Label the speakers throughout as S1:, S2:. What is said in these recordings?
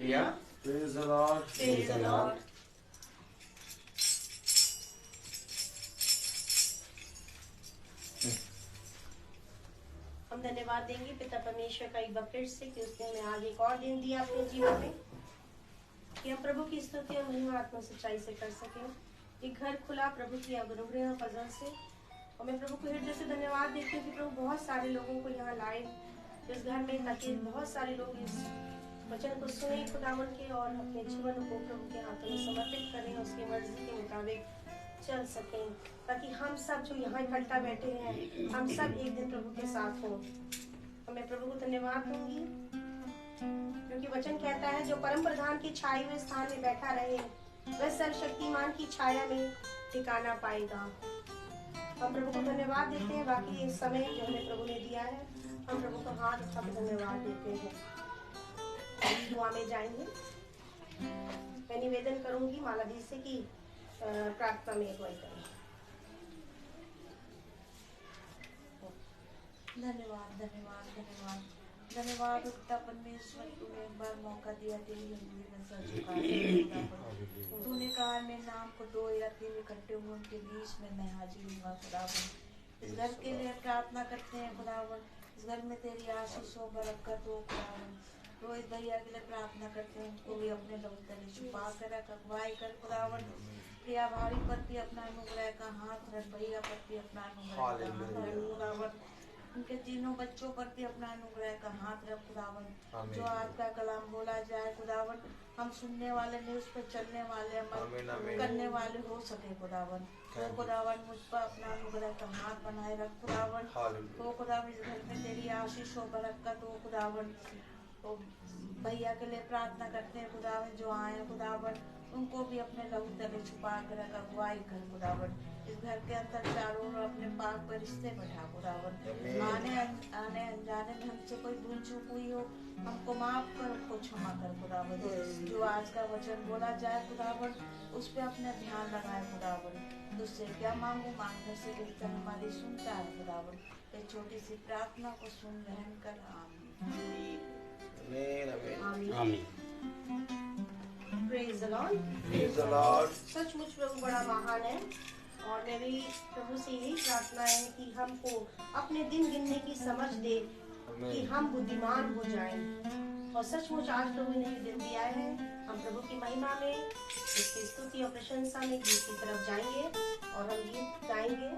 S1: Yeah.
S2: Praise the Lord.
S3: Praise the Lord. हम धन्यवाद देंगे पिता परमेश्वर का एक बार फिर से कि उसने हमें आगे एक और दिन दिया अपने जीवन में कि हम प्रभु की स्तुति और महिमा आत्मा सच्चाई से कर सकें। एक घर खुला प्रभु की अनुग्रह और फजल से, और मैं प्रभु को हृदय से धन्यवाद देती हूँ कि प्रभु बहुत सारे लोगों को यहाँ लाए इस घर में, ताकि बहुत सारे लोग इस वचन को सुने खुदावन के और अपने जीवन को प्रभु के हाथों में समर्पित करें, उसकी मर्जी के मुताबिक चल सकें, ताकि हम सब जो यहाँ इकट्ठा बैठे हैं हम सब एक दिन प्रभु के साथ हों। तो मैं प्रभु को धन्यवाद दूंगी क्योंकि वचन कहता है जो परम प्रधान की छाई हुए स्थान में बैठा रहे वह सर्वशक्तिमान की छाया में ठिकाना पाएगा। हम प्रभु को धन्यवाद देते हैं। बाकी इस समय जो हमें प्रभु ने दिया है हम प्रभु को हाथ उठा के धन्यवाद देते हैं। दुआ में जाएंगे। मैं निवेदन करूंगी माला दी से कि प्रार्थना में अगुवाई करें।
S4: धन्यवाद धन्यवाद धन्यवाद धन्यवाद पिता परमेश्वर, तूने एक बार मौका दिया तेरी हजूरी में सर झुका। तूने कहा मेरे नाम को दो या तीन इकट्ठे हुए उनके बीच में मैं हाजिर हूँगा खुदावन। इस घर के लिए प्रार्थना करते हैं खुदावन, इस घर में तेरी आशीष हो, बरकत हो खुदावन। रोहित भैया के लिए प्रार्थना करते हैं, उनको भी अपने लहू तले छुपा कर रख, अगुवाई कर खुदावन। प्रिया भाभी पर भी अपना अनुग्रह का हाथ रख, भैया पर भी अपना अनुग्रह का हाथ रख खुदावन। उनके तीनों बच्चों पर भी अपना अनुग्रह का हाथ रख खुदावन। जो आज का कलाम बोला जाए खुदावन, हम सुनने वाले नहीं, उस पर चलने वाले, अमल करने वाले हो सके खुदावन। तो खुदावन मुझ पर अपना अनुग्रह का हाथ बनाए रख खुदावन। तो खुदावन इस घर में तेरी आशीष हो, बरकत हो खुदावन। तो भैया के लिए प्रार्थना करते हैं खुदावन, जो आए खुदावन उनको भी अपने लहू तले छुपा कर रख, अगुवाई कर खुदावन। इस घर के अंदर चारों ओर अपने पाक पर रिश्ते बढ़ा खुदावन। आने अनजाने में हमसे कोई भूल चूक हुई हो हमको माफ कर, हमको क्षमा कर खुदावन। जो आज का वचन बोला जाए खुदावन उस पर अपने ध्यान लगाए खुदावन। तुझसे क्या मांगू, मांगने से गिरकर हमारी सुनता है खुदावन। ये छोटी सी प्रार्थना को सुन रहम कर, आमीन।
S3: Praise the Lord.
S2: Praise the Lord.
S3: सचमुच प्रभु बड़ा महान है, और मेरी प्रभु से यही प्रार्थना है कि हमको अपने दिन गिनने की समझ दे कि हम बुद्धिमान हो जाएं। और सचमुच आज प्रभु ने दिन दिया है, हम प्रभु की महिमा में, उसकी स्तुति और प्रशंसा में गीत की तरफ जाएंगे और हम गीत गाएंगे।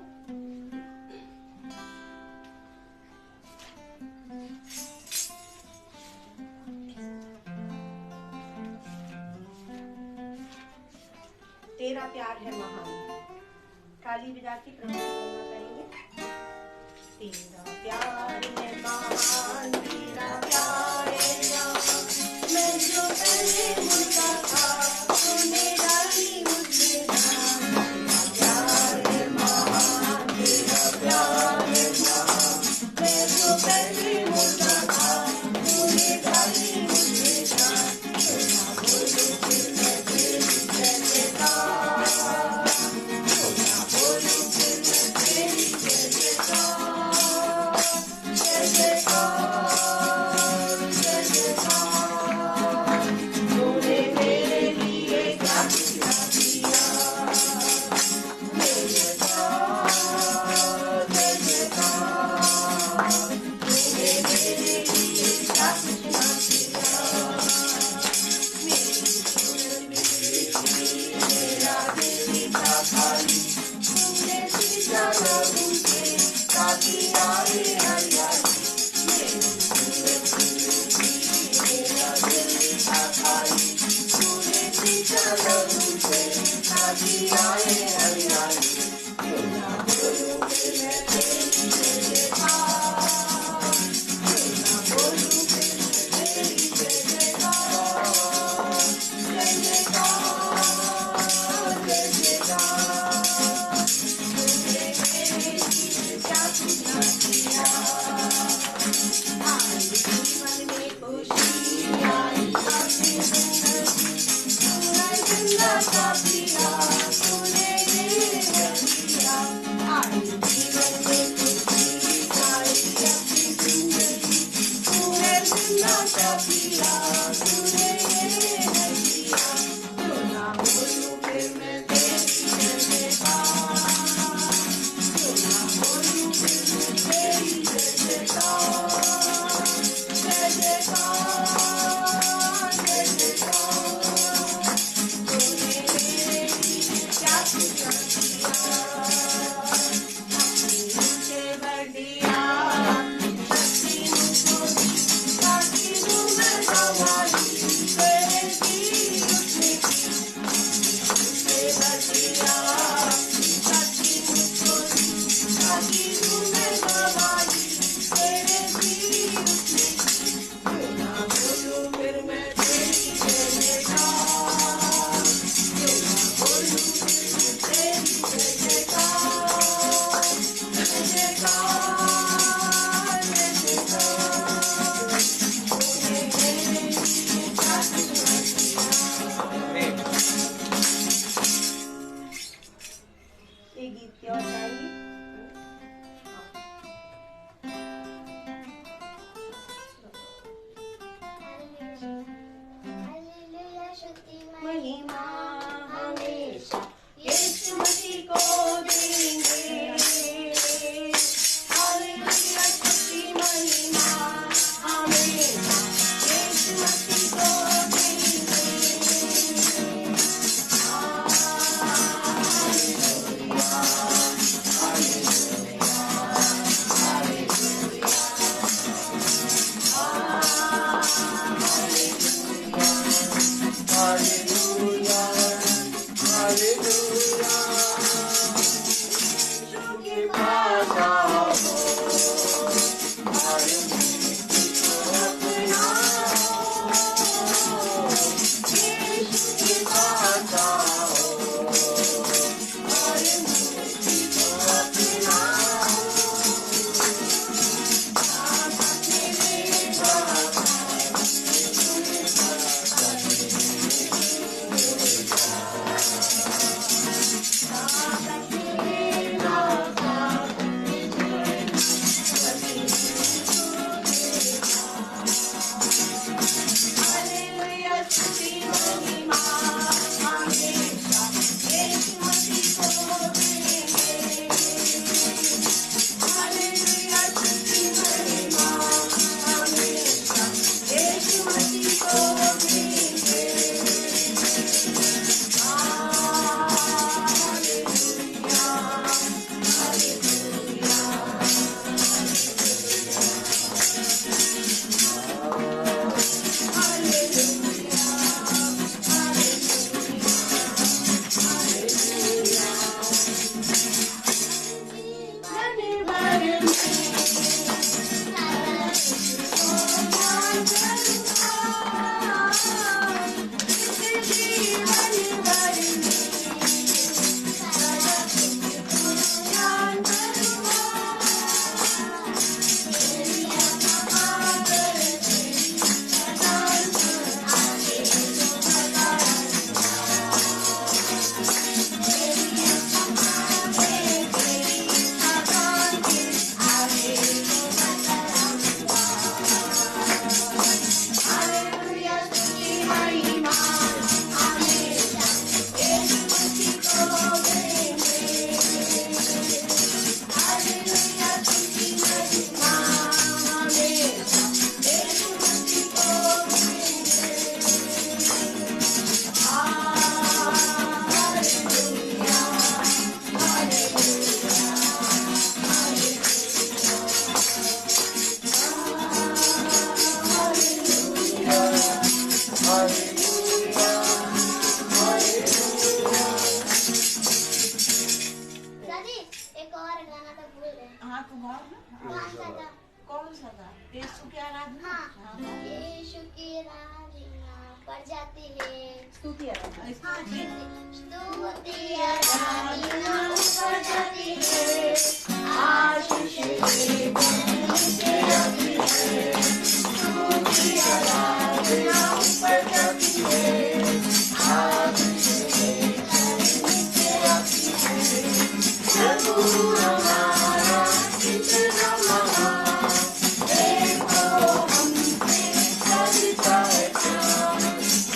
S3: तेरा प्यार है महान। काली विदा की प्रभु की महिमा करेंगे। तेरा प्यार है महान, तेरा प्यार है महान। मैं जो पहले मुझका था तूने डाली मुझे जान। तेरा प्यार है महान, तेरा प्यार है महान। मैं जो पहले मुझका था तूने डाली मुझे जान। तेरा बोलो फिर मैं तेरी जयता, बोलो फिर मैं तेरी जयता, जयता, जयता। तूने मेरे लिए क्या किया दिया, जयता, जयता। तूने मेरे लिए क्या किया दिया, मेरा दिल था खाली, तूने सीधा लहू से ताकि आए हरियाली। मेरा दिल था खाली, तूने सीधा लहू से ताकि आए हरियाली। क्यों ना बोलूं फिर मैं तेरी जयता, क्यों ना बोलूं फिर मैं तेरी जयता, जयता, जयता। तूने मेरे लिए क्या किया दिया, आई जीवन में खुशी आई अपनी जिंदगी। तूने जिंदा सा पिया, तूने ये दिया। आई जीवन में खुशी आई अपनी जिंदगी। तूने जिंदा सा पिया, तूने ये महिमा हमेशा यीशु मसीह को देंगे। हालेलुया स्तुति महिमा हमेशा यीशु मसीह को देंगे।
S4: कौन सा था? यीशु की आराधना।
S1: यीशु की आराधना बढ़ जाती है।
S3: स्तुति आराधना
S1: स्तुति आराधना बढ़ जाती है। आशीष से आती है। स्तुति आराधना बढ़ जाती है। आशीष से आती है। प्रभु हमारा कितना महान, देखो हमसे करता है प्यार।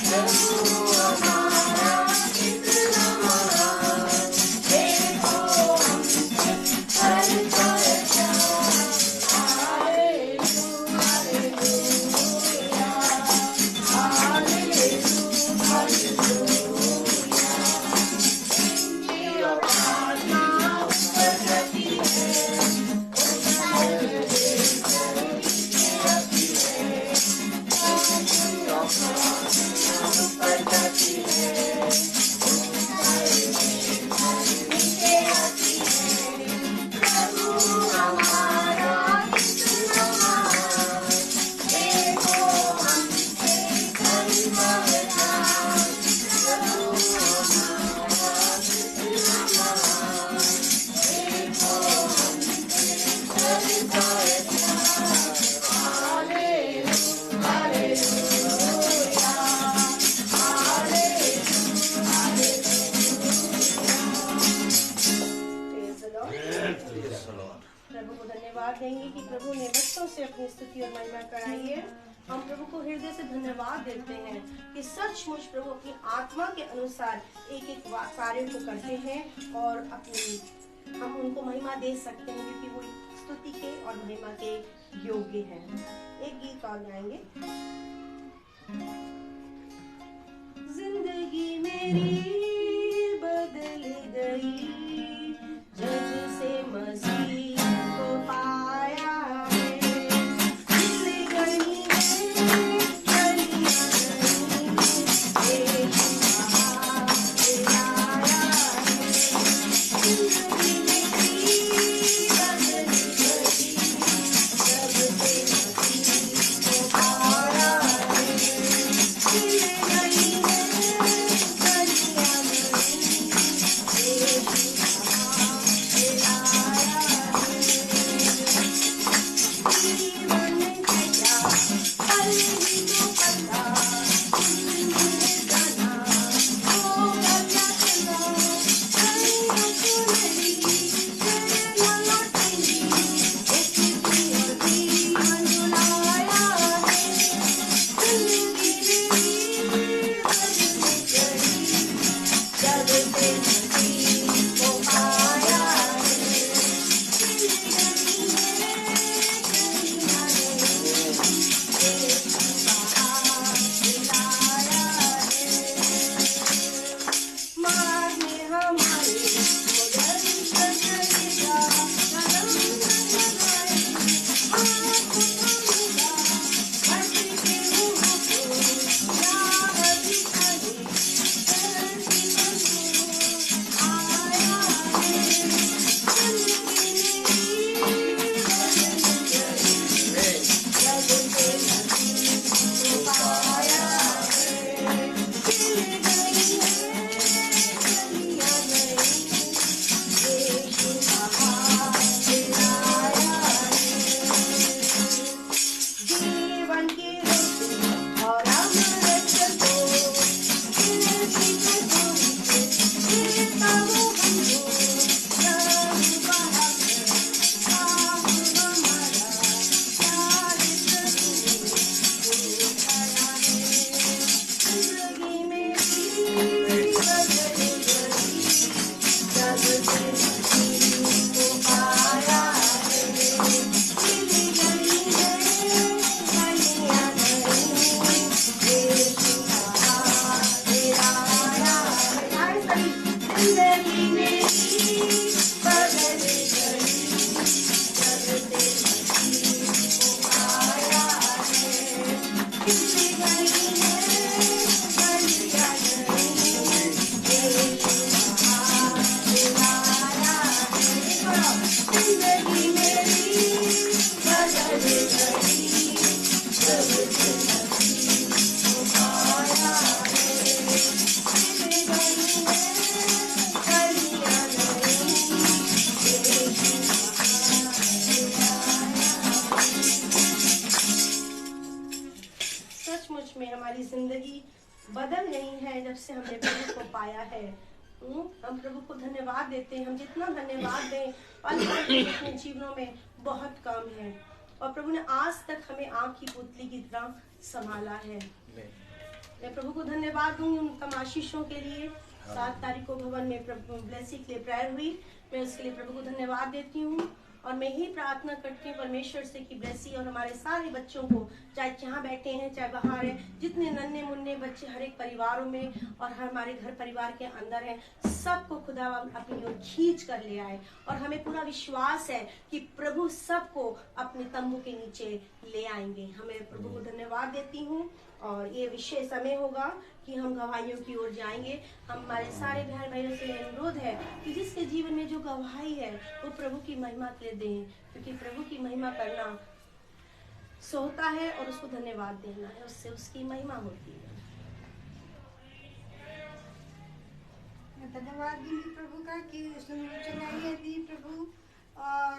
S1: प्रभु हमारा कितना महान, देखो हमसे करता है प्यार। Hallelujah hallelujah hallelujah. इनकी आराधना ऊपर जाती है।
S3: प्रभु को धन्यवाद देंगे कि प्रभु ने बच्चों से अपनी स्तुति और महिमा कराई है। हम प्रभु को हृदय से धन्यवाद देते हैं कि कि सचमुच प्रभु अपनी आत्मा के अनुसार एक एक कार्य को करते हैं और अपनी हम उनको महिमा दे सकते हैं, क्योंकि वो स्तुति के और महिमा के योग्य हैं। एक गीत और गाएंगे। जिंदगी मेरी बदल गई जब से मसीह को पाया है। जिंदगी में गलियां गई, यीशु बाहर आया है। जिंदगी मेरी बदल गई जब से मसीह को पाया है। जिंदगी सचमुच में हमारी जिंदगी बदल गई है जब से हमने प्रभु को पाया है। हम प्रभु को धन्यवाद देते हैं। हम जितना धन्यवाद दें पल पल अपने जीवनों में बहुत कम है, और प्रभु ने आज तक हमें आँख की पुतली की तरह संभाला है। मैं प्रभु को धन्यवाद दूंगी उन कम आशीषों के लिए। 7 तारीख को भवन में प्रभु ब्लेसिंग के लिए प्रेयर हुई, मैं उसके लिए प्रभु को धन्यवाद देती हूँ। और मैं ही प्रार्थना करती हूँ परमेश्वर से कि ब्लेसी और हमारे सारे बच्चों को, चाहे जहाँ बैठे हैं चाहे बाहर हैं, जितने नन्हे मुन्ने बच्चे हर एक परिवारों में और हमारे घर परिवार के अंदर हैं, सबको खुदा अपनी ओर खींच कर ले आए। और हमें पूरा विश्वास है कि प्रभु सबको अपने तंबू के नीचे ले आएंगे। हमें प्रभु को धन्यवाद देती हूँ। और ये विशेष समय होगा कि हम गवाहियों की ओर जाएंगे। हमारे सारे बहन भाइयों से अनुरोध है कि जिसके जीवन में जो गवाही है वो प्रभु की महिमा के लिए दें, क्योंकि प्रभु की महिमा करना सोता है और उसको धन्यवाद देना है, उससे उसकी महिमा होती है।
S5: मैं धन्यवाद दूंगी प्रभु का कि उसने मुझे चलाई दी प्रभु। और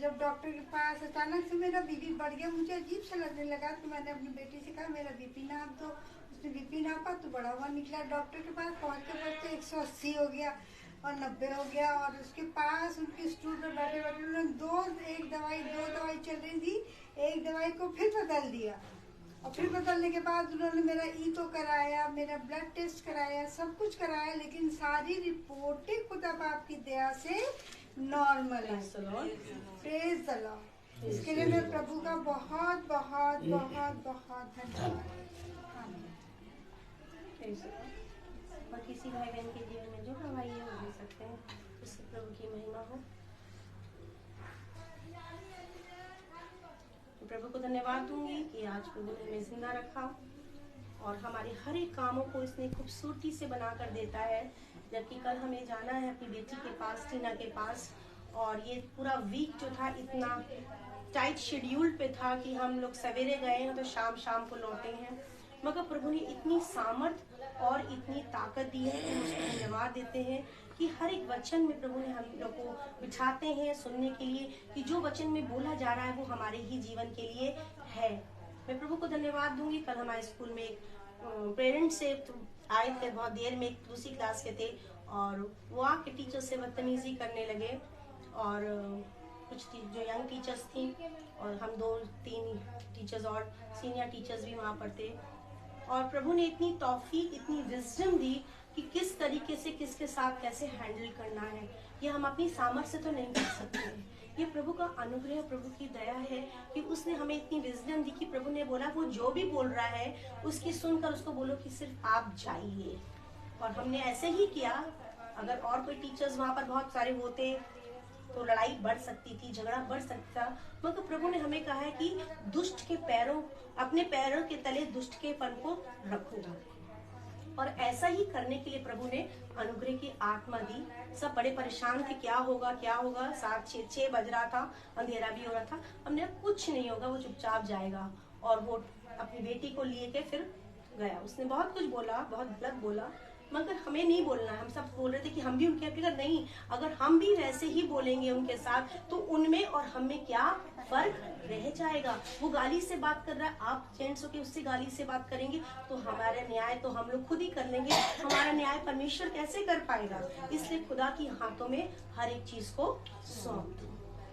S5: जब डॉक्टर के पास अचानक से मेरा बीपी बढ़ गया, मुझे अजीब सा लगने लगा, तो मैंने अपनी बेटी से कहा मेरा बीपी नाप दो। उसने बीपी नापा तो बढ़ा हुआ निकला। डॉक्टर के पास पहुँचते 180 हो गया और 90 हो गया। और उसके पास उनके स्टूल पर बैठे बैठे उन्होंने दो दवाई चल रही थी, एक दवाई को फिर बदल दिया। और फिर बदलने के बाद उन्होंने मेरा ईको कराया, मेरा ब्लड टेस्ट कराया, सब कुछ कराया, लेकिन सारी रिपोर्टें खुदा बाप की दया से नॉर्मल है। Praise the Lord. इसके लिए मैं प्रभु का बहुत बहुत बहुत बहुत धन्यवाद।
S3: और किसी भाई बहन के जीवन में जो गवाही है वो दे सकते हैं, उससे प्रभु की महिमा हो। प्रभु को धन्यवाद दूंगी कि आज प्रभु ने हमें जिंदा रखा और हमारे हर एक कामों को इसने खूबसूरती से बना कर देता है। जबकि कल हमें जाना है अपनी बेटी के पास, टीना के पास, और ये पूरा वीक जो था इतना टाइट शेड्यूल पे था कि हम लोग सवेरे गए हैं तो शाम को लौटे हैं, मगर प्रभु ने इतनी सामर्थ और इतनी ताकत दी है कि हम उसको धन्यवाद देते हैं कि हर एक वचन में प्रभु ने हम लोग को बिठाते हैं सुनने के लिए कि जो वचन में बोला जा रहा है वो हमारे ही जीवन के लिए है। मैं प्रभु को धन्यवाद दूंगी। कल हमारे स्कूल में एक पेरेंट्स से आए थे, बहुत देर में, एक दूसरी क्लास के थे, और वो आके टीचर से बदतमीजी करने लगे, और कुछ जो यंग टीचर्स थी और हम 2-3 टीचर्स और सीनियर टीचर्स भी वहाँ पर थे, और प्रभु ने इतनी तौफीक, इतनी विजडम दी कि किस तरीके से किसके साथ कैसे हैंडल करना है। ये हम अपनी सामर्थ्य से तो नहीं कर सकते, ये प्रभु का अनुग्रह, प्रभु की दया है कि उसने हमें इतनी विजडम दी कि प्रभु ने बोला वो जो भी बोल रहा है उसकी सुनकर उसको बोलो कि सिर्फ आप जाइए, और हमने ऐसे ही किया। अगर और कोई टीचर्स वहाँ पर बहुत सारे होते तो लड़ाई बढ़ सकती थी, झगड़ा बढ़ सकता, मगर प्रभु ने हमें कहा है कि दुष्ट के पैरों, अपने पैरों के तले दुष्ट के पन को रखो, और ऐसा ही करने के लिए प्रभु ने अनुग्रह की आत्मा दी। सब बड़े परेशान थे, क्या होगा 7-6 बज रहा था, अंधेरा भी हो रहा था। हमने कुछ नहीं होगा, वो चुपचाप जाएगा, और वो अपनी बेटी को लिए के फिर गया। उसने बहुत कुछ बोला, बहुत गलत बोला, मगर हमें नहीं बोलना है। हम सब बोल रहे थे कि हम भी उनके अपने नहीं, अगर हम भी वैसे ही बोलेंगे उनके साथ तो उनमें और हम में क्या फर्क रह जाएगा। वो गाली से बात कर रहा है, आप जेंट्स होके उससे गाली से बात करेंगे तो हमारा न्याय तो हम लोग खुद ही कर लेंगे, हमारा न्याय परमेश्वर कैसे कर पाएगा। इसलिए खुदा की हाथों में हर एक चीज को सौंप दो,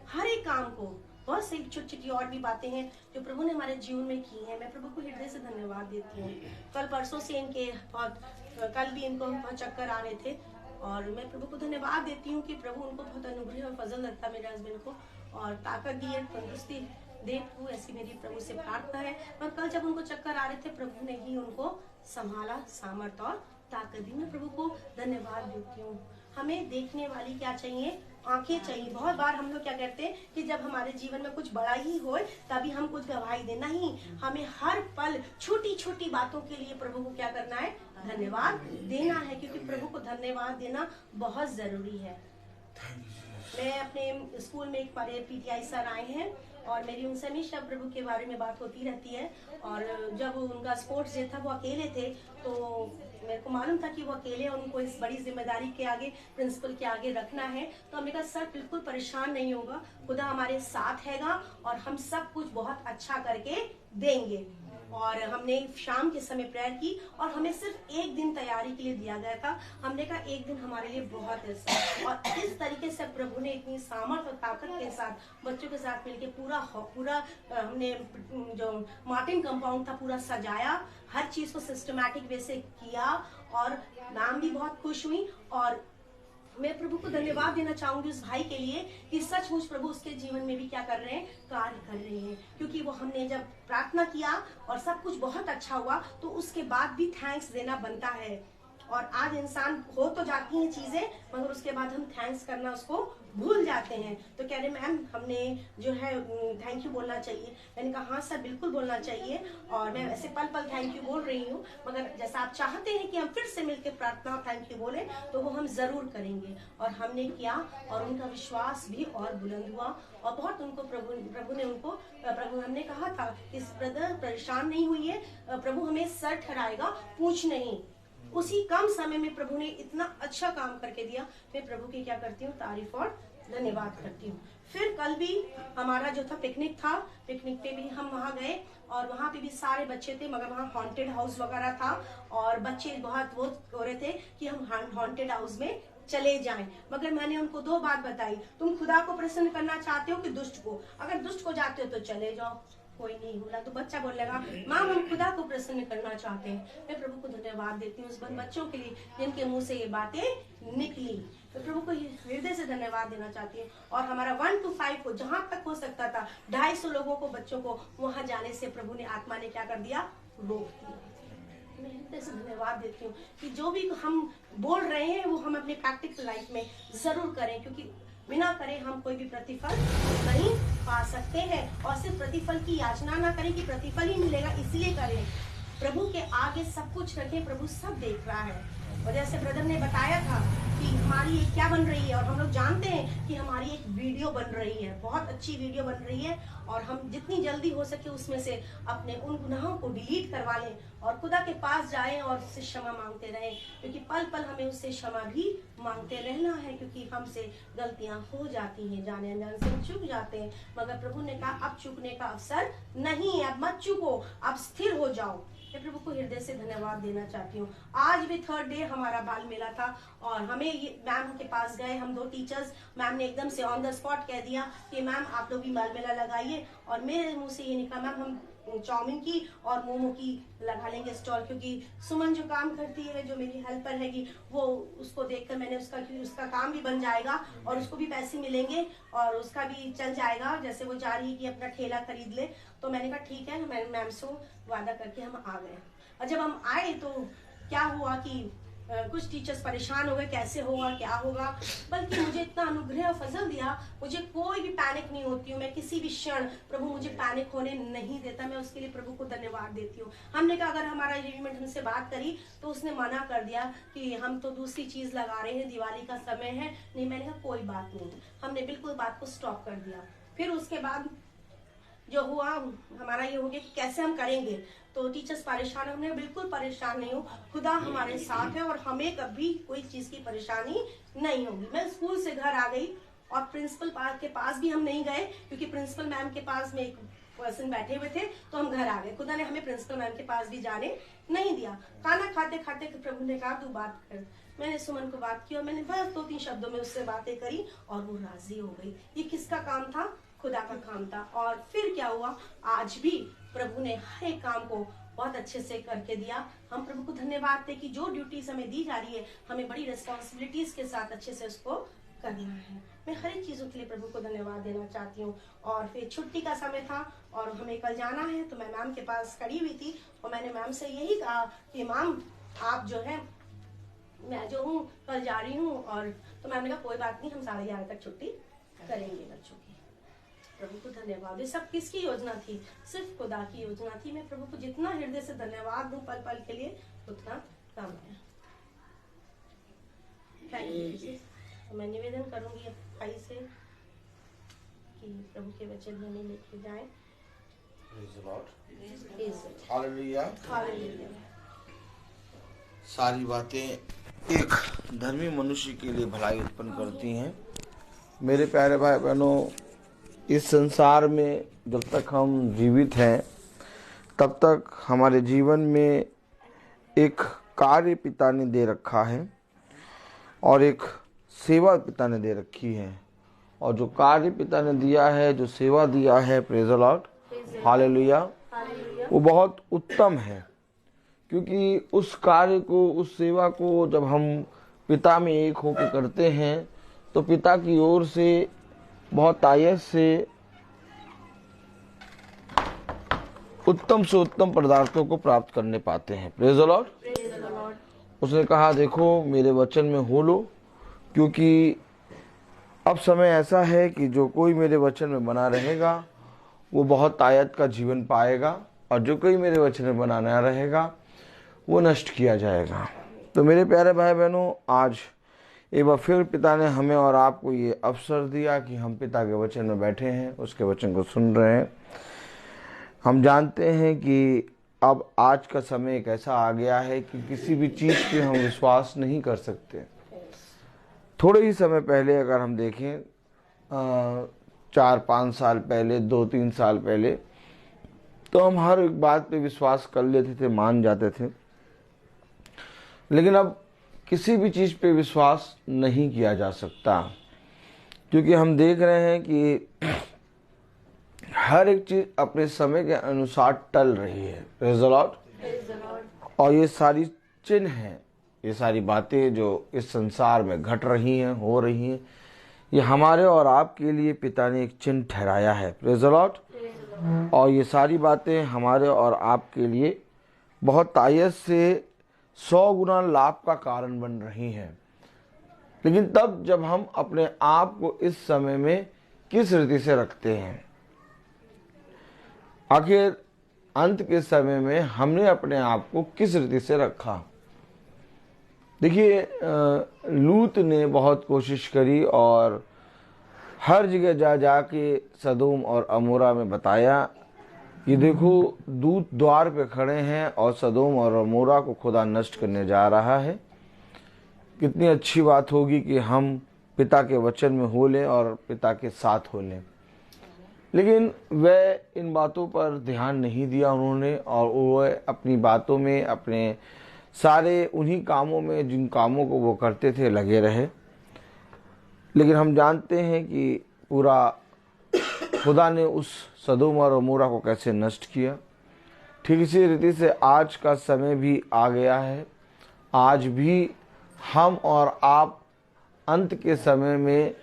S3: हर एक काम को। बहुत सी छोटी छोटी और भी बातें हैं जो प्रभु ने हमारे जीवन में की हैं। मैं प्रभु को हृदय से धन्यवाद देती हूँ। कल परसों से इनके कल भी इनको बहुत चक्कर आ रहे थे, और मैं प्रभु को धन्यवाद देती हूँ कि प्रभु उनको बहुत अनुग्रह और फजल रखता मेरे हस्बैंड को, और ताकत दिए, तंदुरुस्ती दे प्रभु, ऐसी मेरी प्रभु से प्रार्थना है। पर कल जब उनको चक्कर आ रहे थे प्रभु ने ही उनको संभाला, सामर्थ और ताकत दी। मैं प्रभु को धन्यवाद देती हूँ। हमें देखने वाली क्या चाहिए? आंखें चाहिए। बहुत बार हम लोग क्या करते हैं कि जब हमारे जीवन में कुछ बड़ा ही हो तभी हम कुछ गवाही देना ही, हमें हर पल छोटी छोटी बातों के लिए प्रभु को क्या करना है? धन्यवाद देना है, क्योंकि प्रभु को धन्यवाद देना बहुत जरूरी है। मैं अपने स्कूल में एक बार पीटीआई सर आए हैं और मेरी उनसे हमेशा प्रभु के बारे में बात होती रहती है, और जब उनका स्पोर्ट्स डे था वो अकेले थे, तो मेरे को मालूम था कि वो अकेले, उनको इस बड़ी जिम्मेदारी के आगे, प्रिंसिपल के आगे रखना है। तो हमने कहा सर बिल्कुल परेशान नहीं होगा, खुदा हमारे साथ हैगा और हम सब कुछ बहुत अच्छा करके देंगे। और हमने शाम के समय प्रेयर की और हमें सिर्फ एक दिन तैयारी के लिए दिया गया था। हमने कहा एक दिन हमारे लिए बहुत है, और इस तरीके से प्रभु ने इतनी सामर्थ और ताकत के साथ बच्चों के साथ मिलकर पूरा हमने जो मार्टिन कंपाउंड था पूरा सजाया, हर चीज को सिस्टमैटिक वे से किया, और मैम भी बहुत खुश हुई। और मैं प्रभु को धन्यवाद देना चाहूंगी उस भाई के लिए कि सचमुच प्रभु उसके जीवन में भी क्या कर रहे हैं? कार्य कर रहे हैं, क्योंकि वो हमने जब प्रार्थना किया और सब कुछ बहुत अच्छा हुआ तो उसके बाद भी थैंक्स देना बनता है। और आज इंसान हो तो जाती हैं चीजें, मगर उसके बाद हम थैंक्स करना उसको भूल जाते हैं। तो कह रहे मैम हमने जो है थैंक यू बोलना चाहिए। मैंने कहा हाँ सर बिल्कुल बोलना चाहिए, और मैं वैसे पल पल थैंक यू बोल रही हूँ, मगर जैसा आप चाहते हैं कि हम फिर से मिलकर प्रार्थना थैंक यू बोले तो वो हम जरूर करेंगे। और हमने किया और उनका विश्वास भी और बुलंद हुआ, और बहुत उनको प्रभु ने उनको हमने कहा था इस ब्रदर परेशान नहीं हुई है, प्रभु हमें सर ठहराएगा, पूछ नहीं। उसी कम समय में प्रभु ने इतना अच्छा काम करके दिया। मैं प्रभु की क्या करती हूँ? तारीफ और धन्यवाद करती हूँ। फिर कल भी हमारा जो था पिकनिक था, पिकनिक पे भी हम वहाँ गए और वहाँ पे भी सारे बच्चे थे, मगर वहाँ हॉन्टेड हाउस वगैरह था और बच्चे बहुत वो हो रहे थे कि हम हॉन्टेड हाउस में चले जाएं। मगर मैंने उनको 2 बात बताई, तुम खुदा को प्रसन्न करना चाहते हो कि दुष्ट को? अगर दुष्ट को जाते हो तो चले जाओ, कोई नहीं बोला तो बच्चा बोलने लगा माँ हम खुदा को प्रसन्न करना चाहते हैं। मैं प्रभु को धन्यवाद देती हूँ उस बच्चों के लिए जिनके मुंह से ये बातें निकली। तो प्रभु को हृदय से धन्यवाद देना चाहती हूँ। और हमारा 1 to 5 को जहाँ तक हो सकता था 250 लोगों को, बच्चों को वहां जाने से प्रभु ने, आत्मा ने क्या कर दिया, रोक दिया। मैं हृदय से धन्यवाद देती हूँ कि जो भी हम बोल रहे हैं वो हम अपने प्रैक्टिकल लाइफ में जरूर करें, क्योंकि बिना करे हम कोई भी प्रतिफल नहीं पा सकते हैं। और सिर्फ प्रतिफल की याचना ना करें कि प्रतिफल ही मिलेगा इसलिए करें। प्रभु के आगे सब कुछ रखें, प्रभु सब देख रहा है। और जैसे ब्रदर ने बताया था कि हमारी एक क्या बन रही है, और हम लोग जानते हैं कि हमारी एक वीडियो बन रही है, बहुत अच्छी वीडियो बन रही है। और हम जितनी जल्दी हो सके उसमें से अपने उन गुनाहों को डिलीट करवा लें और खुदा के पास जाएं और उससे क्षमा मांगते रहें, क्योंकि पल पल हमें उससे क्षमा भी मांगते रहना है, क्योंकि हमसे गलतियां हो जाती हैं, जाने अनजाने से हम चूक जाते हैं। मगर प्रभु ने कहा अब चूकने का अवसर नहीं है, अब मत चूको, अब स्थिर हो जाओ। मैं प्रभु को हृदय से धन्यवाद देना चाहती हूँ। आज भी 3rd डे हमारा बाल मेला था और हमें ये मैम के पास गए, हम 2 टीचर्स, मैम ने एकदम से ऑन द स्पॉट कह दिया कि मैम आप लोग भी बाल मेला लगाइए। और मेरे मुंह से ये निकला मैम हम चाउमीन की और मोमो की लगा लेंगे स्टॉल, क्योंकि सुमन जो काम करती है, जो मेरी हेल्पर हैगी, वो उसको देखकर मैंने उसका काम भी बन जाएगा और उसको भी पैसे मिलेंगे और उसका भी चल जाएगा। जैसे वो जा रही है कि अपना ठेला खरीद ले, तो मैंने कहा ठीक है, मैंने मैम से वादा करके हम आ गए। और जब हम आए तो क्या हुआ कि कुछ टीचर्स परेशान हो गए, कैसे होगा, क्या होगा। बल्कि मुझे इतना अनुग्रह और फजल दिया, मुझे कोई भी पैनिक नहीं होती हूँ मैं किसी भी क्षण। प्रभु मुझे पैनिक होने नहीं देता, मैं उसके लिए प्रभु को धन्यवाद देती हूँ। हमने कहा अगर हमारा यूनिट हमसे बात करी तो उसने मना कर दिया कि हम तो दूसरी चीज लगा रहे हैं, दिवाली का समय है। नहीं, मैंने कहा कोई बात नहीं, हमने बिल्कुल बात को स्टॉप कर दिया। फिर उसके बाद जो हुआ हमारा ये हो गया कि कैसे हम करेंगे। तो टीचर्स परेशान, हमने बिल्कुल परेशान नहीं हो, खुदा हमारे साथ है और हमें कभी कोई चीज की परेशानी नहीं होगी। मैं स्कूल से घर आ गई और प्रिंसिपल के पास भी हम नहीं गए, क्योंकि प्रिंसिपल मैम के पास में एक पर्सन बैठे हुए थे, तो हम घर आ गए। खुदा ने हमें प्रिंसिपल मैम के पास भी जाने नहीं दिया। खाना खाते खाते प्रभु ने कहा तू बात कर। मैंने सुमन को बात की और मैंने बस 2-3 शब्दों में उससे बातें करी और वो राजी हो गई। ये किसका काम था? खुदा का काम था। और फिर क्या हुआ, आज भी प्रभु ने हर एक काम को बहुत अच्छे से करके दिया। हम प्रभु को धन्यवाद दें कि जो ड्यूटीज हमें दी जा रही है, हमें बड़ी रिस्पॉन्सिबिलिटीज के साथ अच्छे से उसको करना है। मैं हर एक चीजों के लिए प्रभु को धन्यवाद देना चाहती हूँ। और फिर छुट्टी का समय था और हमें कल जाना है, तो मैं मैम के पास खड़ी हुई थी और मैंने मैम से यही कहा कि मैम आप जो है, मैं जो हूँ कल जा रही हूँ। और तो मैम ने कहा कोई बात नहीं, हम 11:30 तक छुट्टी करेंगे बच्चों की। प्रभु को धन्यवाद। ये सब किसकी योजना थी? सिर्फ खुदा की योजना थी। मैं प्रभु को जितना हृदय से धन्यवाद दूं पल पल के लिए, उतना कम है। Thank you. तो मैं निवेदन करूंगी भाई से कि प्रभु के वचन हमें लेके जाएं।
S2: हालेलुया।
S3: हालेलुया।
S2: सारी बातें एक धर्मी मनुष्य के लिए भलाई उत्पन्न करती हैं। मेरे प्यारे भाई बहनों, इस संसार में जब तक हम जीवित हैं तब तक हमारे जीवन में एक कार्य पिता ने दे रखा है और एक सेवा पिता ने दे रखी है। और जो कार्य पिता ने दिया है, जो सेवा दिया है, प्रेज़ द लॉर्ड, हालेलुया, वो बहुत उत्तम है। क्योंकि उस कार्य को, उस सेवा को जब हम पिता में एक होकर करते हैं तो पिता की ओर से बहुत आयत से उत्तम से उत्तम पदार्थों को प्राप्त करने पाते हैं। Praise the Lord. उसने कहा देखो मेरे वचन में हो लो, क्योंकि अब समय ऐसा है कि जो कोई मेरे वचन में बना रहेगा वो बहुत आयत का जीवन पाएगा, और जो कोई मेरे वचन में बना ना रहेगा वो नष्ट किया जाएगा। तो मेरे प्यारे भाई बहनों, आज एक बार फिर पिता ने हमें और आपको ये अवसर दिया कि हम पिता के वचन में बैठे हैं, उसके वचन को सुन रहे हैं। हम जानते हैं कि अब आज का समय एक ऐसा आ गया है कि किसी भी चीज़ पे हम विश्वास नहीं कर सकते। थोड़े ही समय पहले अगर हम देखें, 4-5 साल पहले, 2-3 साल पहले, तो हम हर एक बात पे विश्वास कर लेते थे, मान जाते थे। लेकिन अब किसी भी चीज़ पे विश्वास नहीं किया जा सकता, क्योंकि हम देख रहे हैं कि हर एक चीज अपने समय के अनुसार टल रही है। Praise the Lord. और ये सारी चिन्ह हैं, ये सारी बातें जो इस संसार में घट रही हैं, हो रही हैं, ये हमारे और आपके लिए पिता ने एक चिन्ह ठहराया है। Praise the Lord. और ये सारी बातें हमारे और आपके लिए बहुत आयत से 100 गुना लाभ का कारण बन रही हैं। लेकिन तब जब हम अपने आप को इस समय में किस रीति से रखते हैं, आखिर अंत के समय में हमने अपने आप को किस रीति से रखा। देखिए, लूत ने बहुत कोशिश करी और हर जगह जा जाके सदोम और अमोरा में बताया कि देखो दूत द्वार पे खड़े हैं और सदोम और अमोरा को खुदा नष्ट करने जा रहा है। कितनी अच्छी बात होगी कि हम पिता के वचन में हो लें और पिता के साथ हो लें। लेकिन वह इन बातों पर ध्यान नहीं दिया उन्होंने, और वह अपनी बातों में, अपने सारे उन्हीं कामों में जिन कामों को वो करते थे लगे रहे। लेकिन हम जानते हैं कि पूरा खुदा ने उस सदोम और अमोरा को कैसे नष्ट किया। ठीक इसी रीति से आज का समय भी आ गया है। आज भी हम और आप अंत के समय में,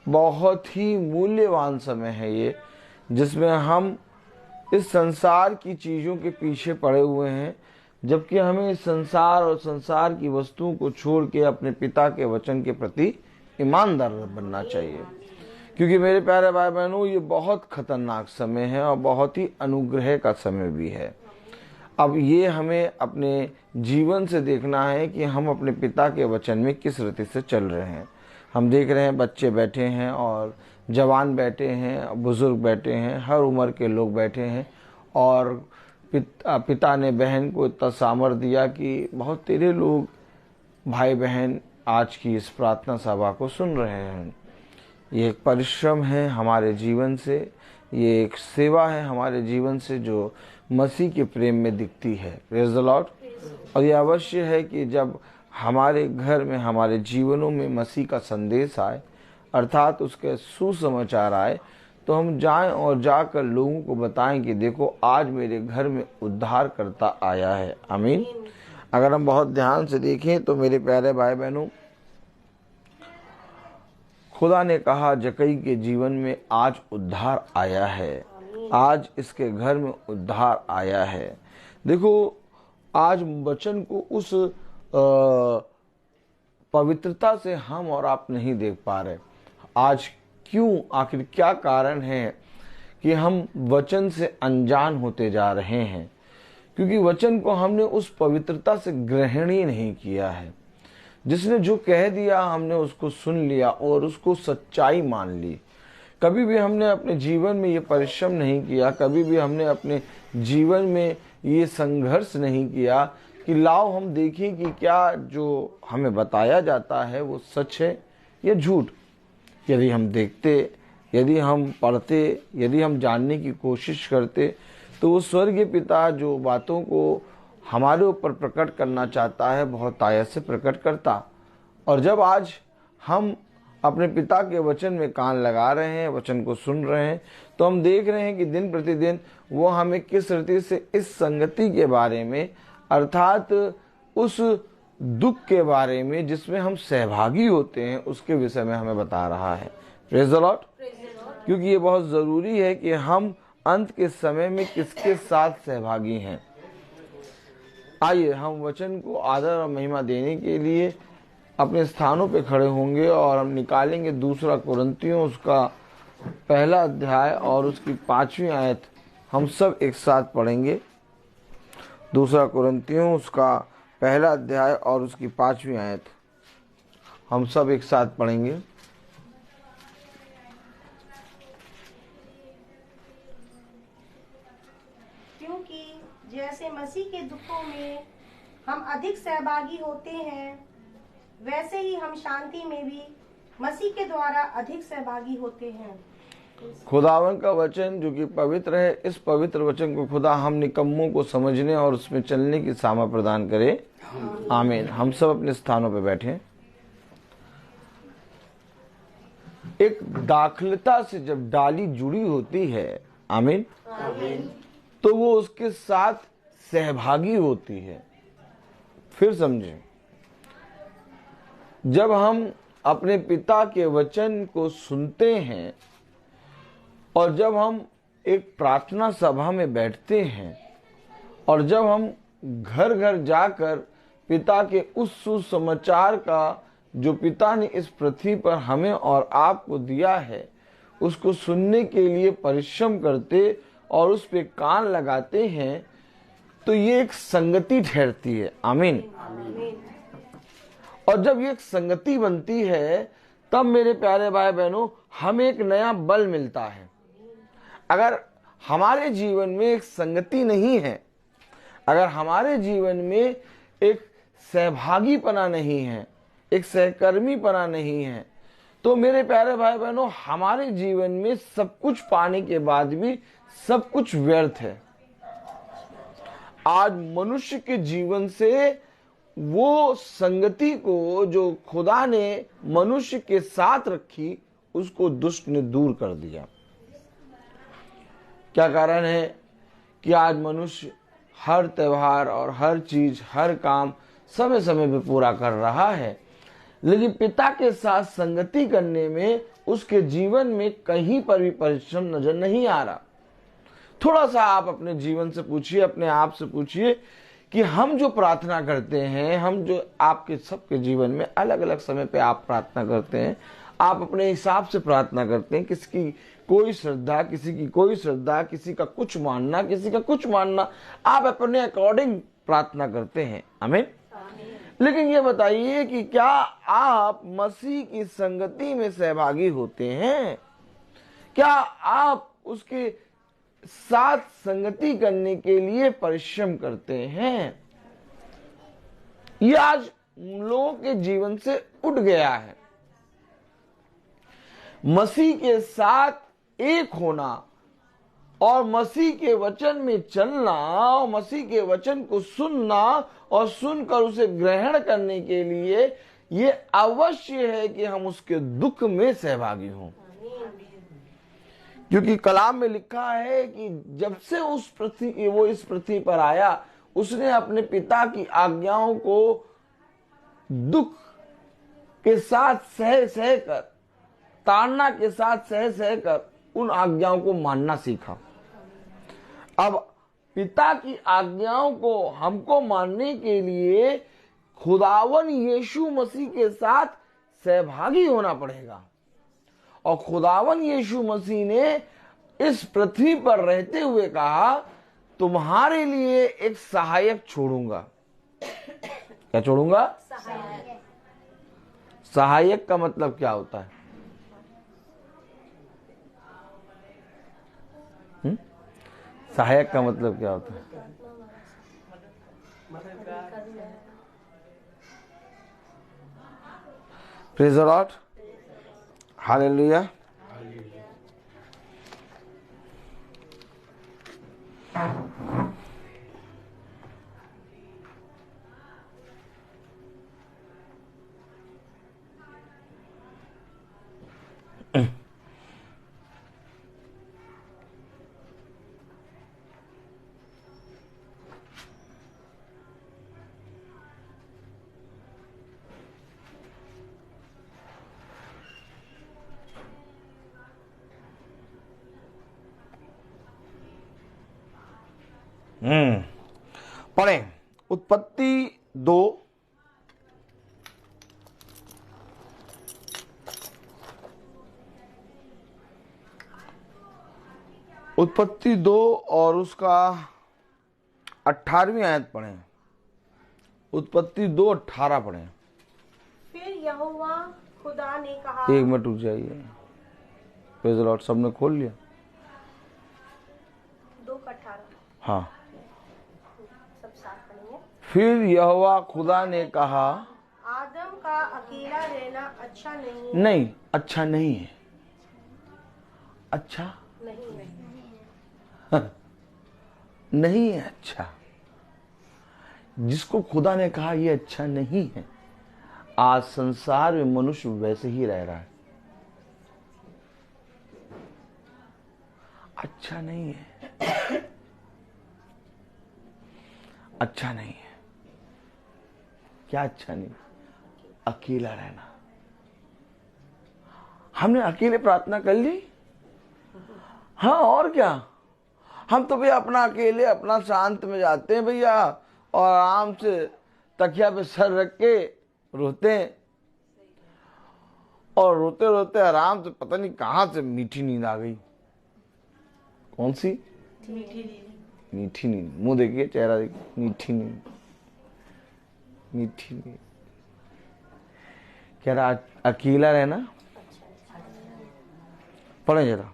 S2: बहुत ही मूल्यवान समय है ये, जिसमें हम इस संसार की चीज़ों के पीछे पड़े हुए हैं, जबकि हमें इस संसार और संसार की वस्तुओं को छोड़ के अपने पिता के वचन के प्रति ईमानदार बनना चाहिए। क्योंकि मेरे प्यारे भाई बहनों, ये बहुत खतरनाक समय है और बहुत ही अनुग्रह का समय भी है। अब ये हमें अपने जीवन से देखना है कि हम अपने पिता के वचन में किस रीति से चल रहे हैं। हम देख रहे हैं बच्चे बैठे हैं और जवान बैठे हैं, बुजुर्ग बैठे हैं, हर उम्र के लोग बैठे हैं, और पिता ने बहन को इतना सामर्थ्य दिया कि बहुत तेरे लोग भाई बहन आज की इस प्रार्थना सभा को सुन रहे हैं। ये एक परिश्रम है हमारे जीवन से, ये एक सेवा है हमारे जीवन से जो मसीह के प्रेम में दिखती है। Praise the Lord. और ये अवश्य है कि जब हमारे घर में, हमारे जीवनों में मसीह का संदेश आए, अर्थात उसके सुसमाचार आए, तो हम जाएं और जाकर लोगों को बताएं कि देखो आज मेरे घर में उद्धार करता आया है। आमीन। अगर हम बहुत ध्यान से देखें तो मेरे प्यारे भाई बहनों, खुदा ने कहा जकई के जीवन में आज उद्धार आया है, आज इसके घर में उद्धार आया है। देखो, आज वचन को उस पवित्रता से हम और आप नहीं देख पा रहे। आज क्यों, आखिर क्या कारण है कि हम वचन से अनजान होते जा रहे हैं? क्योंकि वचन को हमने उस पवित्रता से ग्रहण ही नहीं किया है। जिसने जो कह दिया हमने उसको सुन लिया और उसको सच्चाई मान ली। कभी भी हमने अपने जीवन में ये परिश्रम नहीं किया, कभी भी हमने अपने जीवन में ये संघर्ष नहीं किया कि लाओ हम देखें कि क्या जो हमें बताया जाता है वो सच है या झूठ। यदि हम देखते, यदि हम पढ़ते, यदि हम जानने की कोशिश करते, तो वो स्वर्गीय पिता जो बातों को हमारे ऊपर प्रकट करना चाहता है बहुत आयत से प्रकट करता। और जब आज हम अपने पिता के वचन में कान लगा रहे हैं, वचन को सुन रहे हैं, तो हम देख रहे हैं कि दिन प्रतिदिन वो हमें किस रीति से इस संगति के बारे में, अर्थात उस दुख के बारे में जिसमें हम सहभागी होते हैं, उसके विषय में हमें बता रहा है। Praise the Lord. क्योंकि ये बहुत ज़रूरी है कि हम अंत के समय में किसके साथ सहभागी हैं। आइए हम वचन को आदर और महिमा देने के लिए अपने स्थानों पे खड़े होंगे और हम निकालेंगे 2 कुरिन्थियों उसका 1 अध्याय और उसकी 5वीं आयत। हम सब एक साथ पढ़ेंगे। 2 कुरिन्थियों उसका 1 अध्याय और उसकी 5वीं आयत हम सब एक साथ पढ़ेंगे।
S3: क्योंकि जैसे मसीह के दुखों में हम अधिक सहभागी होते हैं, वैसे ही हम शांति में भी मसीह के द्वारा अधिक सहभागी होते हैं।
S2: खुदावन का वचन जो कि पवित्र है, इस पवित्र वचन को खुदा हम निकम्मों को समझने और उसमें चलने की सामर्थ प्रदान करे। आमीन। हम सब अपने स्थानों पर बैठे। एक दाखलता से जब डाली जुड़ी होती है, आमीन। तो वो उसके साथ सहभागी होती है। फिर समझें, जब हम अपने पिता के वचन को सुनते हैं और जब हम एक प्रार्थना सभा में बैठते हैं और जब हम घर घर जाकर पिता के उस सुसमाचार का जो पिता ने इस पृथ्वी पर हमें और आपको दिया है उसको सुनने के लिए परिश्रम करते और उस पे कान लगाते हैं, तो ये एक संगति ठहरती है। आमीन। और जब ये एक संगति बनती है तब मेरे प्यारे भाई बहनों हमें एक नया बल मिलता है। अगर हमारे जीवन में एक संगति नहीं है, अगर हमारे जीवन में एक सहभागीपना नहीं है, एक सहकर्मीपना नहीं है, तो मेरे प्यारे भाई बहनों हमारे जीवन में सब कुछ पाने के बाद भी सब कुछ व्यर्थ है। आज मनुष्य के जीवन से वो संगति को जो खुदा ने मनुष्य के साथ रखी उसको दुष्ट ने दूर कर दिया। क्या कारण है कि आज मनुष्य हर त्योहार और हर चीज, हर काम समय समय पे पूरा कर रहा है, लेकिन पिता के साथ संगति करने में उसके जीवन में कहीं पर भी परिश्रम नजर नहीं आ रहा। थोड़ा सा आप अपने जीवन से पूछिए, अपने आप से पूछिए कि हम जो प्रार्थना करते हैं, हम जो आपके सबके जीवन में अलग अलग समय पे आप प्रार्थना करते हैं, आप अपने हिसाब से प्रार्थना करते हैं। किसी की कोई श्रद्धा, किसी की कोई श्रद्धा, किसी का कुछ मानना, किसी का कुछ मानना, आप अपने अकॉर्डिंग प्रार्थना करते हैं। आमीन। लेकिन ये बताइए कि क्या आप मसीह की संगति में सहभागी होते हैं? क्या आप उसके साथ संगति करने के लिए परिश्रम करते हैं? ये आज लोगों के जीवन से उठ गया है। मसीह के साथ एक होना और मसीह के वचन में चलना और मसीह के वचन को सुनना और सुनकर उसे ग्रहण करने के लिए ये अवश्य है कि हम उसके दुख में सहभागी हों। क्योंकि कलाम में लिखा है कि जब से वो इस पृथ्वी पर आया उसने अपने पिता की आज्ञाओं को दुख के साथ सह कर, ताड़ना के साथ सह कर उन आज्ञाओं को मानना सीखा। अब पिता की आज्ञाओं को हमको मानने के लिए खुदावन यीशु मसीह के साथ सहभागी होना पड़ेगा। और खुदावन यीशु मसीह ने इस पृथ्वी पर रहते हुए कहा, तुम्हारे लिए एक सहायक छोड़ूंगा। क्या छोड़ूंगा? सहायक का मतलब क्या होता है? सहायक का मतलब क्या होता है? Praise the Lord, hallelujah. पढ़ें उत्पत्ति 2 और उसका 18वीं आयत पढ़ें। उत्पत्ति 2:18 पढ़ें।
S3: फिर यहोवा खुदा ने कहा,
S2: एक मिनट रुक जाइए। प्रेज़ द लॉर्ड, सबने खोल लिया?
S3: 2:18।
S2: हाँ।
S3: सब साथ पढ़ेंगे।
S2: फिर यहोवा खुदा ने कहा,
S3: आदम का अकेला रहना अच्छा नहीं।
S2: नहीं, अच्छा नहीं है। अच्छा
S3: नहीं
S2: नहीं है अच्छा। जिसको खुदा ने कहा ये अच्छा नहीं है, आज संसार में मनुष्य वैसे ही रह रहा है। अच्छा नहीं है, अच्छा नहीं है। क्या अच्छा नहीं? अकेला रहना। हमने अकेले प्रार्थना कर ली, हाँ और क्या। हम तो भैया अपना अकेले अपना शांत में जाते हैं भैया, और आराम से तकिया पे सर रख के रोते हैं, और रोते रोते आराम से पता नहीं कहां से मीठी नींद आ गई। कौन सी? मीठी नींद। मुंह देखिए, चेहरा देखिए, मीठी नींद, मीठी नींद। कह रहा अकेला रहना। पढ़े जरा।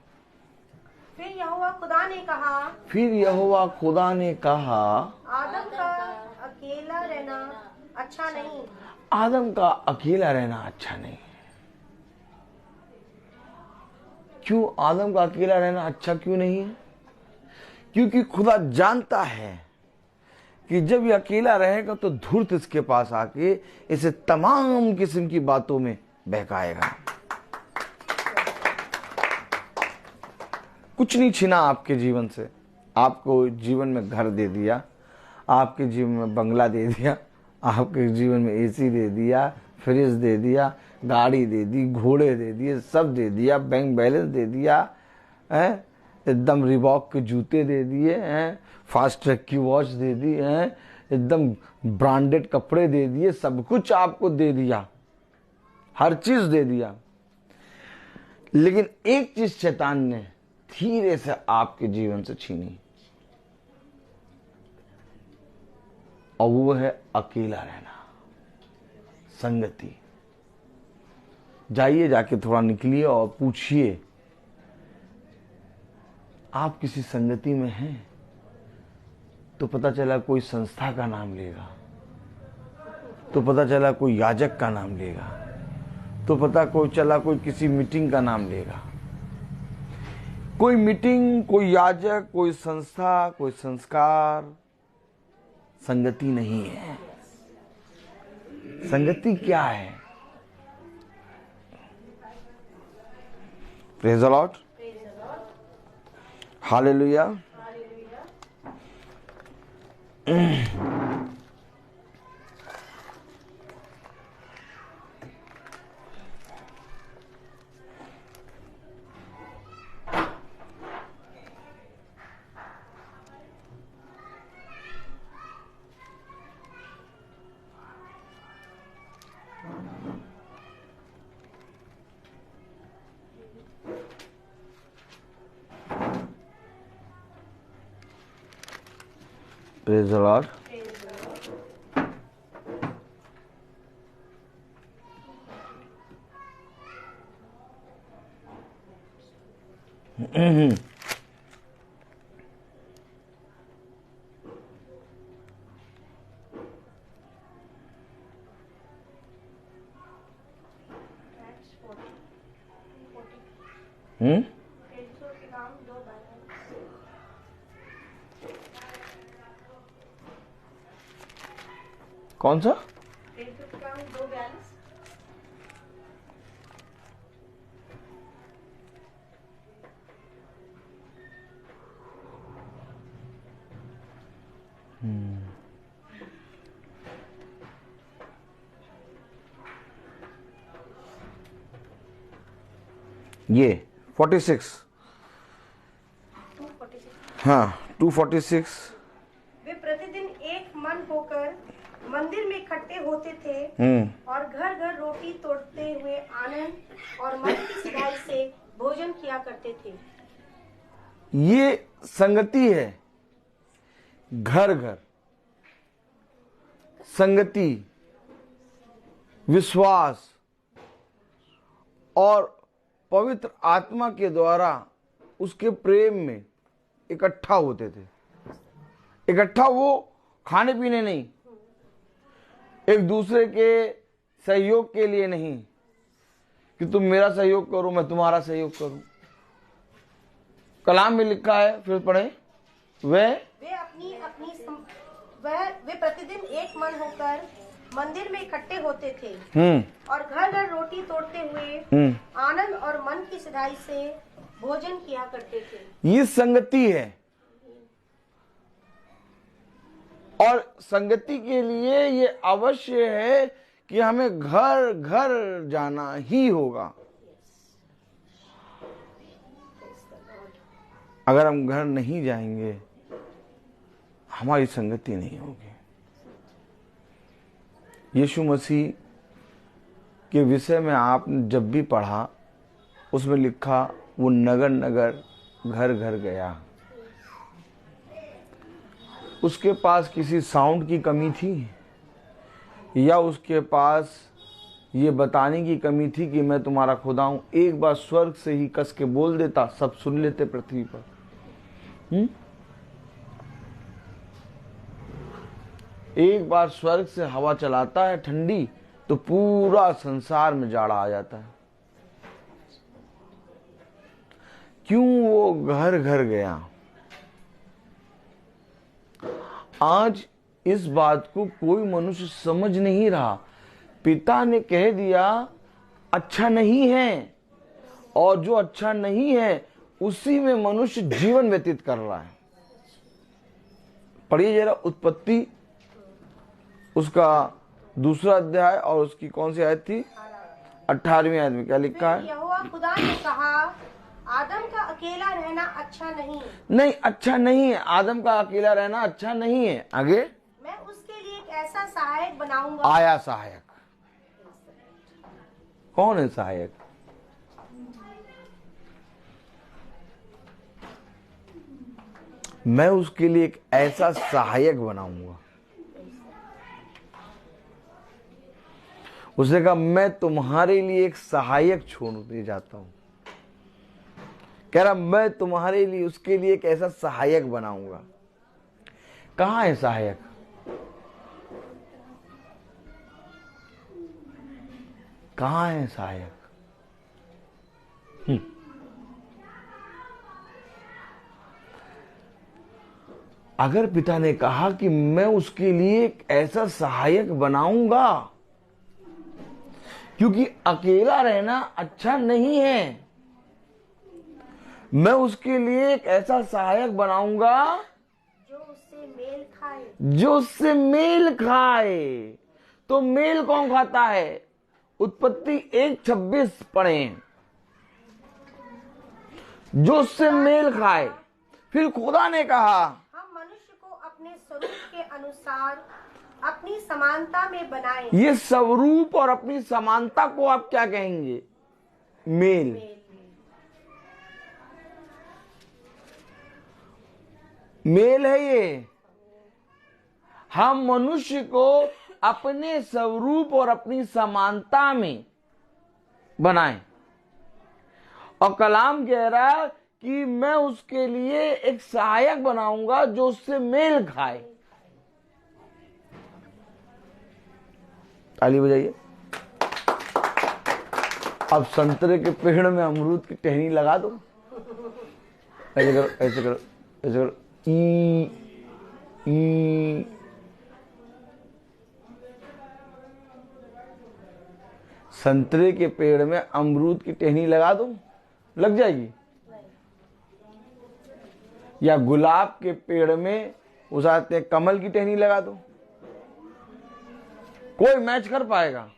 S3: फिर यहोवा खुदा ने कहा,
S2: फिर यहोवा खुदा ने कहा,
S3: आदम का अकेला रहना अच्छा नहीं।
S2: आदम का अकेला रहना अच्छा नहीं। क्यों आदम का अकेला रहना अच्छा क्यों नहीं है? क्योंकि खुदा जानता है कि जब ये अकेला रहेगा तो धूर्त इसके पास आके इसे तमाम किस्म की बातों में बहकाएगा। कुछ नहीं छीना आपके जीवन से। आपको जीवन में घर दे दिया, आपके जीवन में बंगला दे दिया, आपके जीवन में एसी दे दिया, फ्रिज दे दिया, गाड़ी दे दी, घोड़े दे दिए, सब दे दिया, बैंक बैलेंस दे दिया, हैं, एकदम रिबॉक के जूते दे दिए हैं, फास्ट ट्रैक की वॉच दे दी हैं, एकदम ब्रांडेड कपड़े दे दिए, सब कुछ आपको दे दिया, हर चीज दे दिया। लेकिन एक चीज शैतान ने धीरे से आपके जीवन से छीनी, और वो है अकेला रहना, संगति। जाइए, जाके थोड़ा निकलिए और पूछिए, आप किसी संगति में हैं? तो पता चला कोई संस्था का नाम लेगा, तो पता चला कोई याजक का नाम लेगा, तो पता चला कोई किसी मीटिंग का नाम लेगा। कोई मीटिंग, कोई याजक, कोई संस्था, कोई संस्कार संगति नहीं है। संगति क्या है? Praise the Lord, hallelujah. Praise the Lord. कौन सा? ये 46, हाँ 246।
S3: वे प्रतिदिन एक मन होकर मंदिर में इकट्ठे होते थे और घर घर रोटी तोड़ते हुए आनंद और मन की सिधाई से भोजन किया करते थे।
S2: ये संगति है, घर घर संगति, विश्वास और पवित्र आत्मा के द्वारा उसके प्रेम में इकट्ठा होते थे। इकट्ठा वो खाने पीने नहीं, एक दूसरे के सहयोग के लिए नहीं कि तुम मेरा सहयोग करो मैं तुम्हारा सहयोग करूं। कलाम में लिखा है, फिर पढ़े, वे
S3: प्रतिदिन एक मन होकर मंदिर में इकट्ठे होते थे और घर घर रोटी तोड़ते हुए आनंद और मन की सिधाई से भोजन किया करते थे।
S2: ये संगति है, और संगति के लिए ये अवश्य है कि हमें घर घर जाना ही होगा। अगर हम घर नहीं जाएंगे हमारी संगति नहीं होगी। यीशु मसीह के विषय में आपने जब भी पढ़ा उसमें लिखा वो नगर नगर घर घर गया। उसके पास किसी साउंड की कमी थी या उसके पास ये बताने की कमी थी कि मैं तुम्हारा खुदा हूं? एक बार स्वर्ग से ही कस के बोल देता, सब सुन लेते पृथ्वी पर। एक बार स्वर्ग से हवा चलाता है ठंडी तो पूरा संसार में जाड़ा आ जाता है। क्यों वो घर घर गया? आज इस बात को कोई मनुष्य समझ नहीं रहा। पिता ने कह दिया अच्छा नहीं है, और जो अच्छा नहीं है उसी में मनुष्य जीवन व्यतीत कर रहा है। पढ़िए जरा उत्पत्ति उसका 2 अध्याय और उसकी कौन सी आयत थी? 18वीं आयत में क्या लिखा है?
S3: यहोवा खुदा ने कहा आदम का अकेला रहना अच्छा नहीं।
S2: नहीं, अच्छा नहीं है। आदम का अकेला रहना अच्छा नहीं है। आगे
S3: मैं उसके लिए एक ऐसा सहायक बनाऊंगा।
S2: आया सहायक। कौन है सहायक? मैं उसके लिए एक ऐसा सहायक बनाऊंगा। उसने कहा मैं तुम्हारे लिए एक सहायक छोड़ने जाता हूं। कह रहा मैं तुम्हारे लिए, उसके लिए एक ऐसा सहायक बनाऊंगा। कहां है सहायक? कहां है सहायक? अगर पिता ने कहा कि मैं उसके लिए एक ऐसा सहायक बनाऊंगा, क्योंकि अकेला रहना अच्छा नहीं है, मैं उसके लिए एक ऐसा सहायक बनाऊंगा
S3: जो उससे मेल खाए।
S2: जो उससे मेल खाए। तो मेल कौन खाता है? उत्पत्ति 1:26 पढ़ें। जो उससे मेल खाए। फिर खुदा ने कहा
S3: हम मनुष्य को अपने स्वरूप के अनुसार अपनी समानता में बनाएं।
S2: ये स्वरूप और अपनी समानता को आप क्या कहेंगे? मेल। मेल है ये। हम मनुष्य को अपने स्वरूप और अपनी समानता में बनाएं। और कलाम कह रहा है कि मैं उसके लिए एक सहायक बनाऊंगा जो उससे मेल खाए। ताली बजाइए। अब संतरे के पेड़ में अमरूद की टहनी लगा दो। ऐसे करो, ऐसे करो, ऐसे करो। ई संतरे के पेड़ में अमरूद की टहनी लगा दो, लग जाएगी? या गुलाब के पेड़ में उसाते हैं कमल की टहनी लगा दो, कोई मैच कर पाएगा?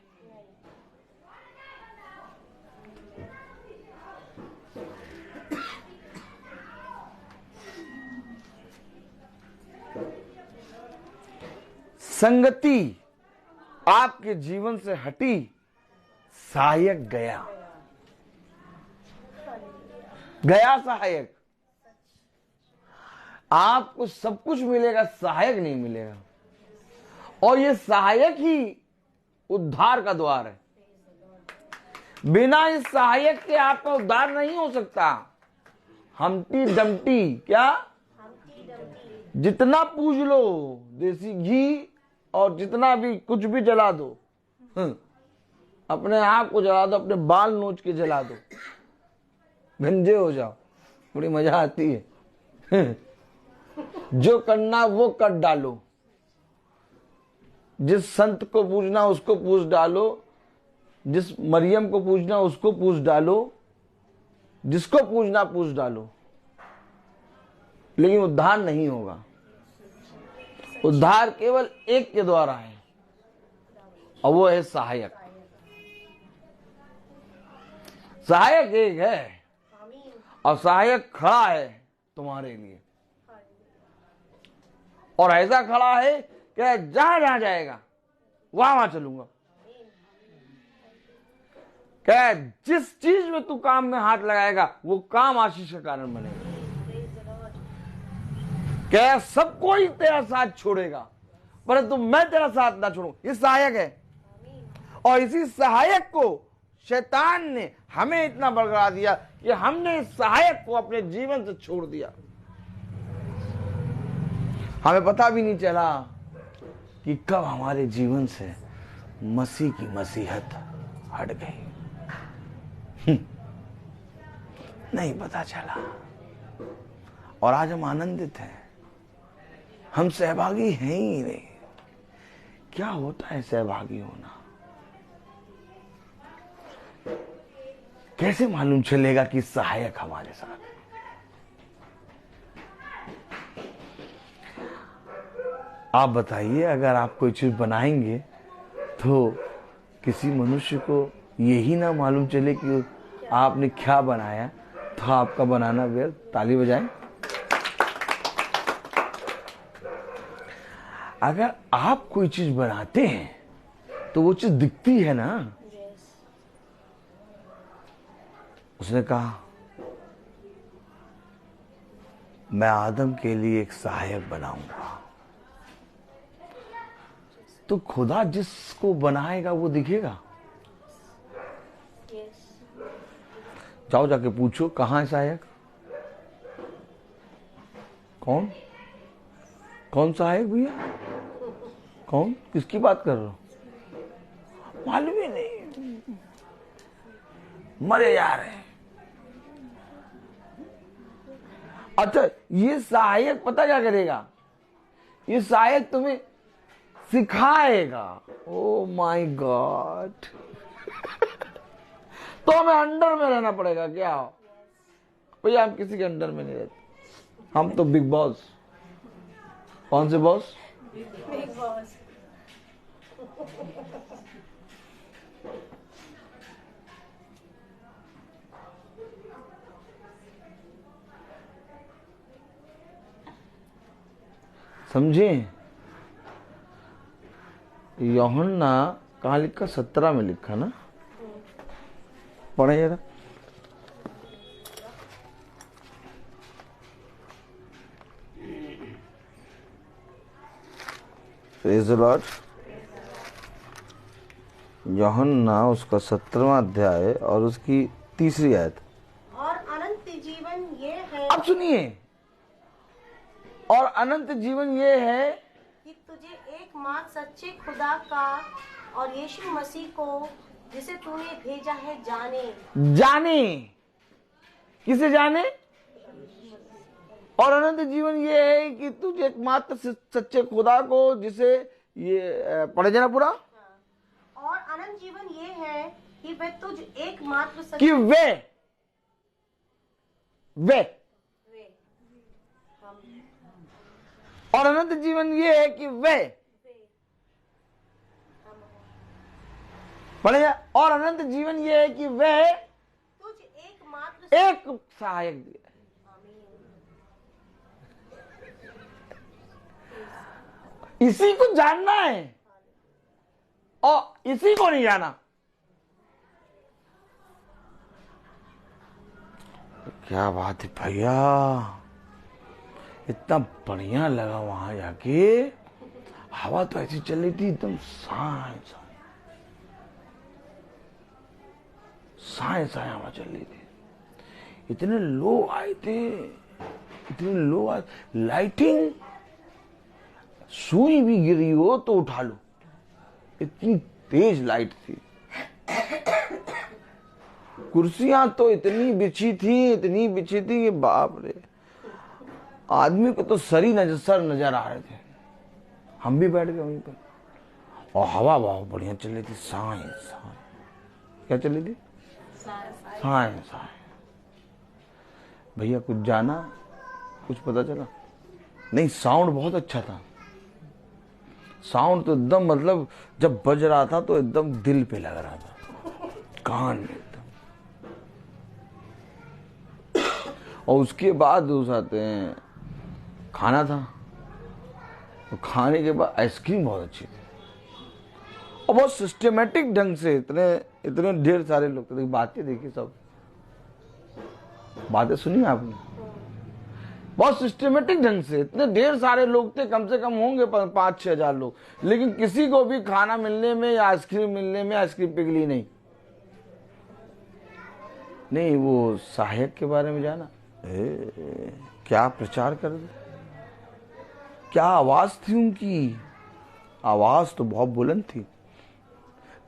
S2: संगति आपके जीवन से हटी, सहायक गया। गया सहायक। आपको सब कुछ मिलेगा, सहायक नहीं मिलेगा। और ये सहायक ही उद्धार का द्वार है। बिना इस सहायक के आपका उद्धार नहीं हो सकता। हमटी डमटी, क्या जितना पूज लो, देसी घी और जितना भी कुछ भी जला दो, अपने आप को जला दो, अपने बाल नोच के जला दो, गंजे हो जाओ, बड़ी मजा आती है। जो करना वो कर डालो, जिस संत को पूजना उसको पूज डालो, जिस मरियम को पूजना उसको पूज डालो, जिसको पूजना पूछ डालो, लेकिन उद्धार नहीं होगा। उद्धार केवल एक के द्वारा है और वो है सहायक। सहायक एक है और सहायक खड़ा है तुम्हारे लिए, और ऐसा खड़ा है कि जहां जहां जाएगा वहां चलूंगा। क्या जिस चीज में तू काम में हाथ लगाएगा वो काम आशीष का कारण बनेगा। क्या सबको ही तेरा साथ छोड़ेगा, परंतु मैं तेरा साथ ना छोड़ूं। ये सहायक है, और इसी सहायक को शैतान ने हमें इतना बरगला दिया कि हमने इस सहायक को अपने जीवन से छोड़ दिया। हमें पता भी नहीं चला कि कब हमारे जीवन से मसीह की मसीहत हट गई। नहीं पता चला, और आज हम आनंदित हैं, हम सहभागी हैं ही नहीं। क्या होता है सहभागी होना? कैसे मालूम चलेगा कि सहायक हमारे साथ है? आप बताइए, अगर आप कोई चीज बनाएंगे तो किसी मनुष्य को यही ना मालूम चले कि आपने क्या बनाया, तो आपका बनाना व्यर्थ। ताली बजाएं। अगर आप कोई चीज बनाते हैं तो वो चीज दिखती है ना। उसने कहा, मैं आदम के लिए एक सहायक बनाऊंगा। तो खुदा जिसको बनाएगा वो दिखेगा। जाओ जाके पूछो, कहां है सहायक? कौन कौन सहायक भैया? कौन? किसकी बात कर रहे हो? मालूम ही नहीं, मरे जा रहे हैं। अच्छा, ये सहायक पता क्या करेगा? ये सहायक तुम्हें सिखाएगा। Oh my God. तो हमें अंडर में रहना पड़ेगा क्या? भैया हम किसी के अंडर में नहीं रहते, हम तो बिग बॉस। कौन से बॉस?
S3: Big boss.
S2: समझे? यूहन्ना कहाँ लिखा? 17 में लिखा ना, पढ़े जरा। Praise the Lord. यूहन्ना उसका 17वां अध्याय और उसकी 3री आयत।
S3: और अनंत जीवन ये है।
S2: अब सुनिए, और अनंत जीवन ये है
S3: कि तुझे एकमात्र सच्चे खुदा का और यीशु मसीह को जिसे तूने भेजा है जाने।
S2: किसे जाने? और अनंत जीवन ये है कि तुझे एकमात्र सच्चे खुदा को, जिसे ये पढ़े जाना पूरा।
S3: और अनंत जीवन ये है कि वे तुझ एकमात्र
S2: कि वे और अनंत जीवन ये है कि वे पढ़े। और अनंत जीवन ये है कि वे
S3: तुझ एकमात्र
S2: एक सहायक दिया। इसी को जानना है और इसी को नहीं जाना। क्या बात है भैया, इतना बढ़िया लगा वहां जाके। हवा तो ऐसी चल रही थी एकदम साए हवा चल रही थी। इतने लोग आए थे, लाइटिंग सुई भी गिरी हो तो उठा लो, इतनी तेज लाइट थी। कुर्सियां तो इतनी बिछी थी कि बाप रे, आदमी को तो सर नजर आ रहे थे। हम भी बैठ गए वहीं पर, और हवा बहुत बढ़िया चल रही थी। साए क्या चल रही थी? साए। भैया कुछ जाना, कुछ पता चला? नहीं, साउंड बहुत अच्छा था। साउंड तो एकदम मतलब जब बज रहा था तो एकदम दिल पे लग रहा था, कान में एकदम। और उसके बाद उस आते हैं, खाना था, तो खाने के बाद आइसक्रीम बहुत अच्छी थी और बहुत सिस्टमेटिक ढंग से, इतने ढेर सारे लोग थे। बातें देखिए, सब बातें सुनी आपने, बहुत सिस्टमेटिक ढंग से, इतने ढेर सारे लोग थे, कम से कम होंगे 5-6 हजार लोग, लेकिन किसी को भी खाना मिलने में या आइसक्रीम मिलने में आइसक्रीम पिघली नहीं। वो सहायक के बारे में जाना, क्या प्रचार कर दे, क्या आवाज थी उनकी, आवाज तो बहुत बुलंद थी।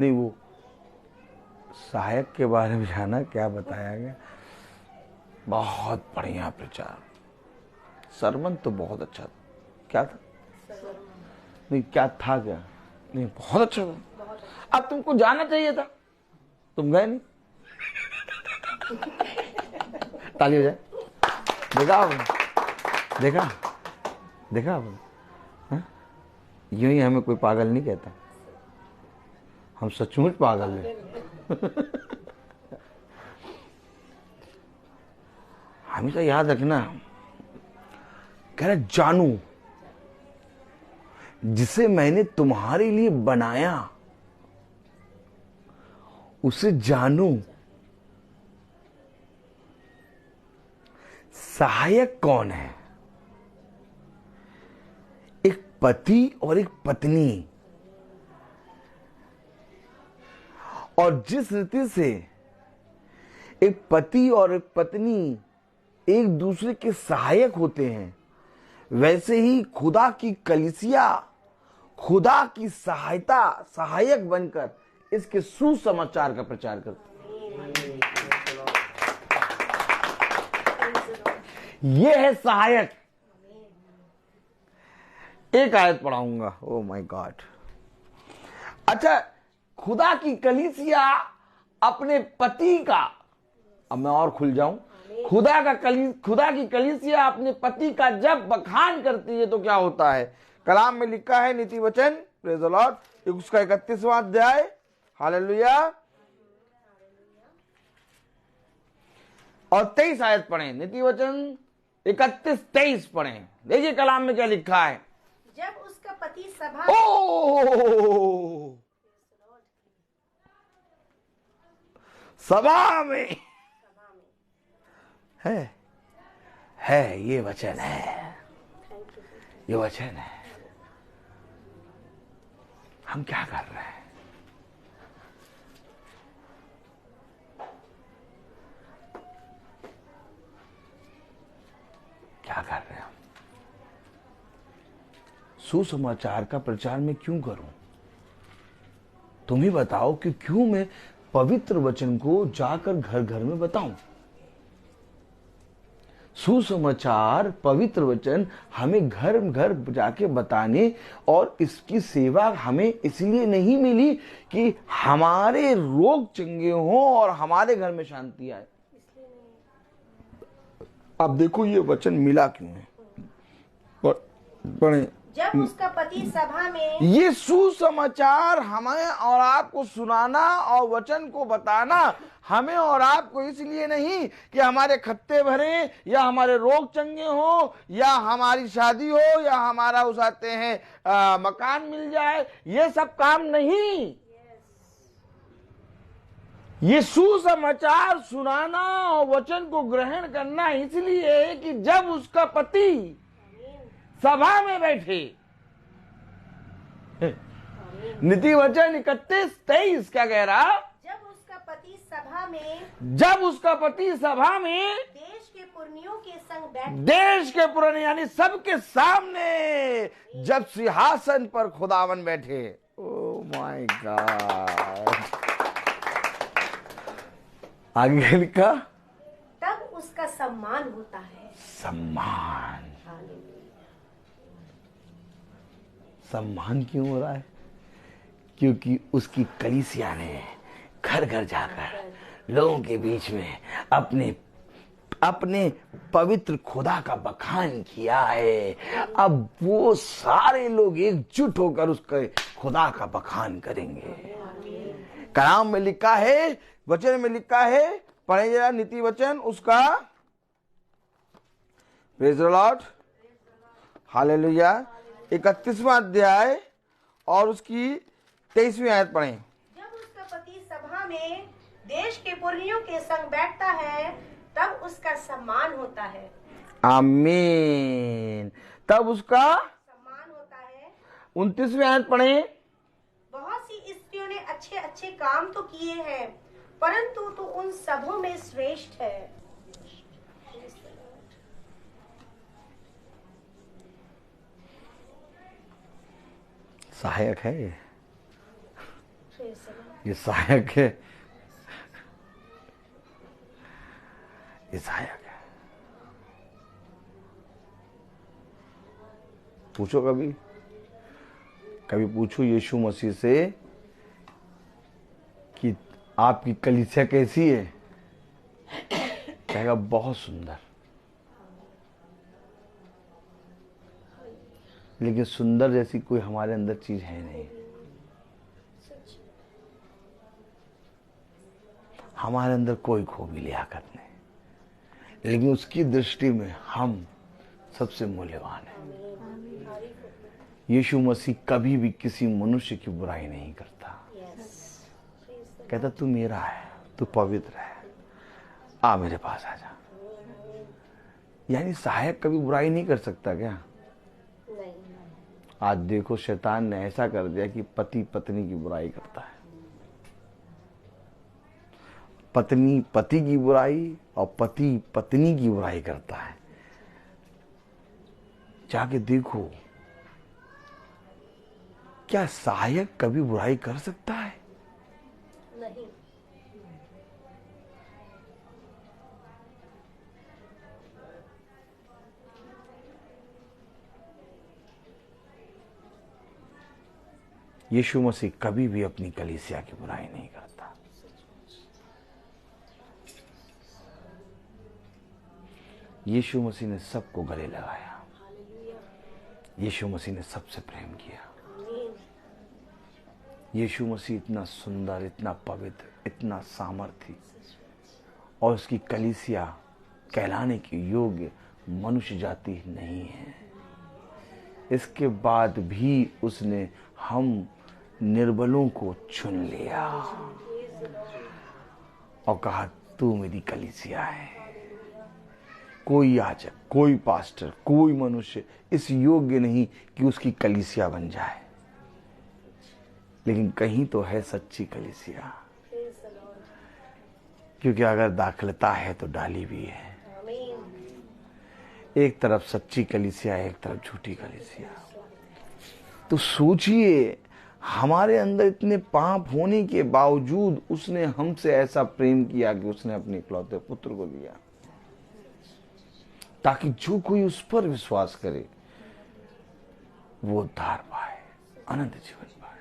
S2: नहीं, वो सहायक के बारे में जाना, क्या बताया गया, बहुत बढ़िया प्रचार। सरमन तो बहुत अच्छा था। क्या था? नहीं, क्या था, क्या नहीं, बहुत अच्छा था। अब तुमको जाना चाहिए था, तुम गए नहीं। ताली हो जाए। देखा आपने, देखा आपने, यूं ही हमें कोई पागल नहीं कहता, हम सचमुच पागल हैं। हमेशा याद रखना, कह रहा जानू, जिसे मैंने तुम्हारे लिए बनाया उसे जानू। सहायक कौन है? एक पति और एक पत्नी, और जिस रीति से एक पति और एक पत्नी एक दूसरे के सहायक होते हैं, वैसे ही खुदा की कलीसिया खुदा की सहायक बनकर इसके सुसमाचार का प्रचार करती है। ये है सहायक। एक आयत पढ़ाऊंगा, ओ माय गॉड। अच्छा, खुदा की कलीसिया अपने पति का, अब मैं और खुल जाऊं, खुदा की कलीसिया अपने पति का जब बखान करती है तो क्या होता है? कलाम में लिखा है, नीति वचन, प्रेज द लॉर्ड, उसका 31वां अध्याय, हालेलुया, और 23 आयत पढ़े। नीति वचन 31-23 पढ़े। देखिए कलाम में क्या लिखा है।
S3: जब उसका पति सभा
S2: सभा में है, ये वचन है, ये वचन है। हम क्या कर रहे हैं? क्या कर रहे हैं? सुसमाचार का प्रचार मैं क्यों करूं? तुम ही बताओ कि क्यों मैं पवित्र वचन को जाकर घर घर में बताऊं। सुसमाचार, पवित्र वचन हमें घर घर जाके बताने, और इसकी सेवा हमें इसलिए नहीं मिली कि हमारे रोग चंगे हों और हमारे घर में शांति आए। अब देखो ये वचन मिला क्यों है, पढ़े।
S3: जब उसका पति सभा में,
S2: ये सुसमाचार हमें और आपको सुनाना और वचन को बताना हमें और आपको इसलिए नहीं कि हमारे खत्ते भरे या हमारे रोग चंगे हो या हमारी शादी हो या हमारा उसाते हैं मकान मिल जाए, ये सब काम नहीं। ये सुसमाचार सुनाना और वचन को ग्रहण करना इसलिए कि जब उसका पति सभा में बैठे, नीति वचन 31-23 क्या कह रहा?
S3: जब उसका पति सभा में देश के पुरनियों के संग बैठ,
S2: देश के पुरनियों यानी सबके सामने जब सिंहासन पर खुदावन बैठे। ओ माय गॉड, आगे लिखा,
S3: तब उसका सम्मान होता है।
S2: सम्मान। सम्मान क्यों हो रहा है? क्योंकि उसकी कलीसिया ने घर घर जाकर लोगों के बीच में अपने अपने पवित्र खुदा का बखान किया है, अब वो सारे लोग एकजुट होकर उसके खुदा का बखान करेंगे। कलाम में लिखा है, वचन में लिखा है, पढ़े जरा नीति वचन उसका। Praise the Lord, hallelujah. 31वां अध्याय और उसकी 23वीं आयत पढ़ें।
S3: जब उसका पति सभा में देश के पुरनियों के संग बैठता है तब उसका सम्मान होता है।
S2: आमीन। तब उसका
S3: सम्मान होता है।
S2: 29वीं आयत पढ़ें।
S3: बहुत सी स्त्रियों ने अच्छे अच्छे काम तो किए हैं, परंतु तू उन सबों में श्रेष्ठ है।
S2: सहायक है ये सहायक है, ये सहायक है। पूछो कभी पूछो यीशु मसीह से कि आपकी कलीसिया कैसी है, कहेगा बहुत सुंदर। लेकिन सुंदर जैसी कोई हमारे अंदर चीज है नहीं। हमारे अंदर कोई खूबी लियाकत नहीं, लेकिन उसकी दृष्टि में हम सबसे मूल्यवान हैं। यीशु मसीह कभी भी किसी मनुष्य की बुराई नहीं करता। कहता तू मेरा है, तू पवित्र है, आ मेरे पास आ जा। यानी सहायक कभी बुराई नहीं कर सकता क्या? आज देखो शैतान ने ऐसा कर दिया कि पति पत्नी की बुराई करता है, पत्नी पति की बुराई और पति पत्नी की बुराई करता है। जाके देखो, क्या सहायक कभी बुराई कर सकता है?
S3: नहीं।
S2: यीशु मसीह कभी भी अपनी कलीसिया की बुराई नहीं करता। यीशु मसीह ने सबको गले लगाया, यीशु मसीह ने सबसे प्रेम किया। यीशु मसीह इतना सुंदर, इतना पवित्र, इतना सामर्थी, और उसकी कलीसिया कहलाने के योग्य मनुष्य जाति नहीं है। इसके बाद भी उसने हम निर्बलों को चुन लिया और कहा तू मेरी कलीसिया है। कोई याजक, कोई पास्टर, कोई मनुष्य इस योग्य नहीं कि उसकी कलीसिया बन जाए, लेकिन कहीं तो है सच्ची कलीसिया, क्योंकि अगर दाखलता है तो डाली भी है। एक तरफ सच्ची कलीसिया है, एक तरफ झूठी कलीसिया। तो सोचिए, हमारे अंदर इतने पाप होने के बावजूद उसने हमसे ऐसा प्रेम किया कि उसने अपने इकलौते पुत्र को दिया, ताकि जो कोई उस पर विश्वास करे वो उद्धार पाए, अनंत जीवन पाए।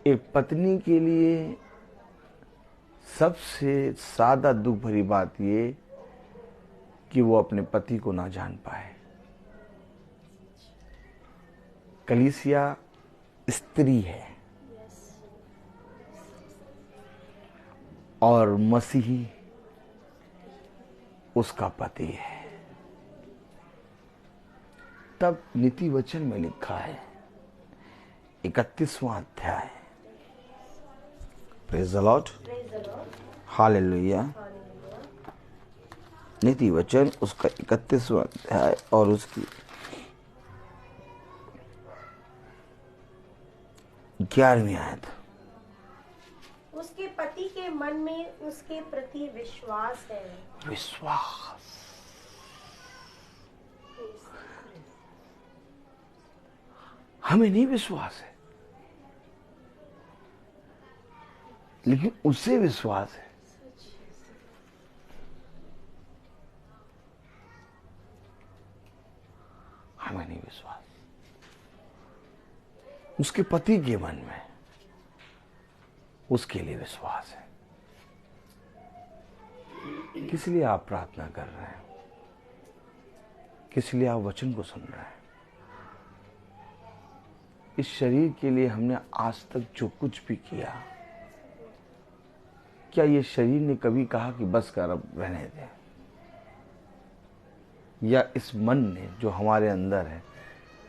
S2: एक पत्नी के लिए सबसे ज्यादा दुख भरी बात ये कि वो अपने पति को ना जान पाए। कलीसिया स्त्री है और मसीही उसका पति है। तब नीति वचन में लिखा है 31वां अध्याय, प्रेज द लॉर्ड, हालेलुया। नीति वचन उसका 31वां अध्याय और उसकी 11वीं आयत।
S3: उसके पति के मन में उसके प्रति विश्वास है।
S2: विश्वास। हमें नहीं विश्वास है, लेकिन उसे विश्वास है। हमें नहीं विश्वास, उसके पति के मन में उसके लिए विश्वास है। किस लिए आप प्रार्थना कर रहे हैं? किस लिए आप वचन को सुन रहे हैं? इस शरीर के लिए हमने आज तक जो कुछ भी किया, क्या ये शरीर ने कभी कहा कि बस कर, अब रहने दे? या इस मन ने जो हमारे अंदर है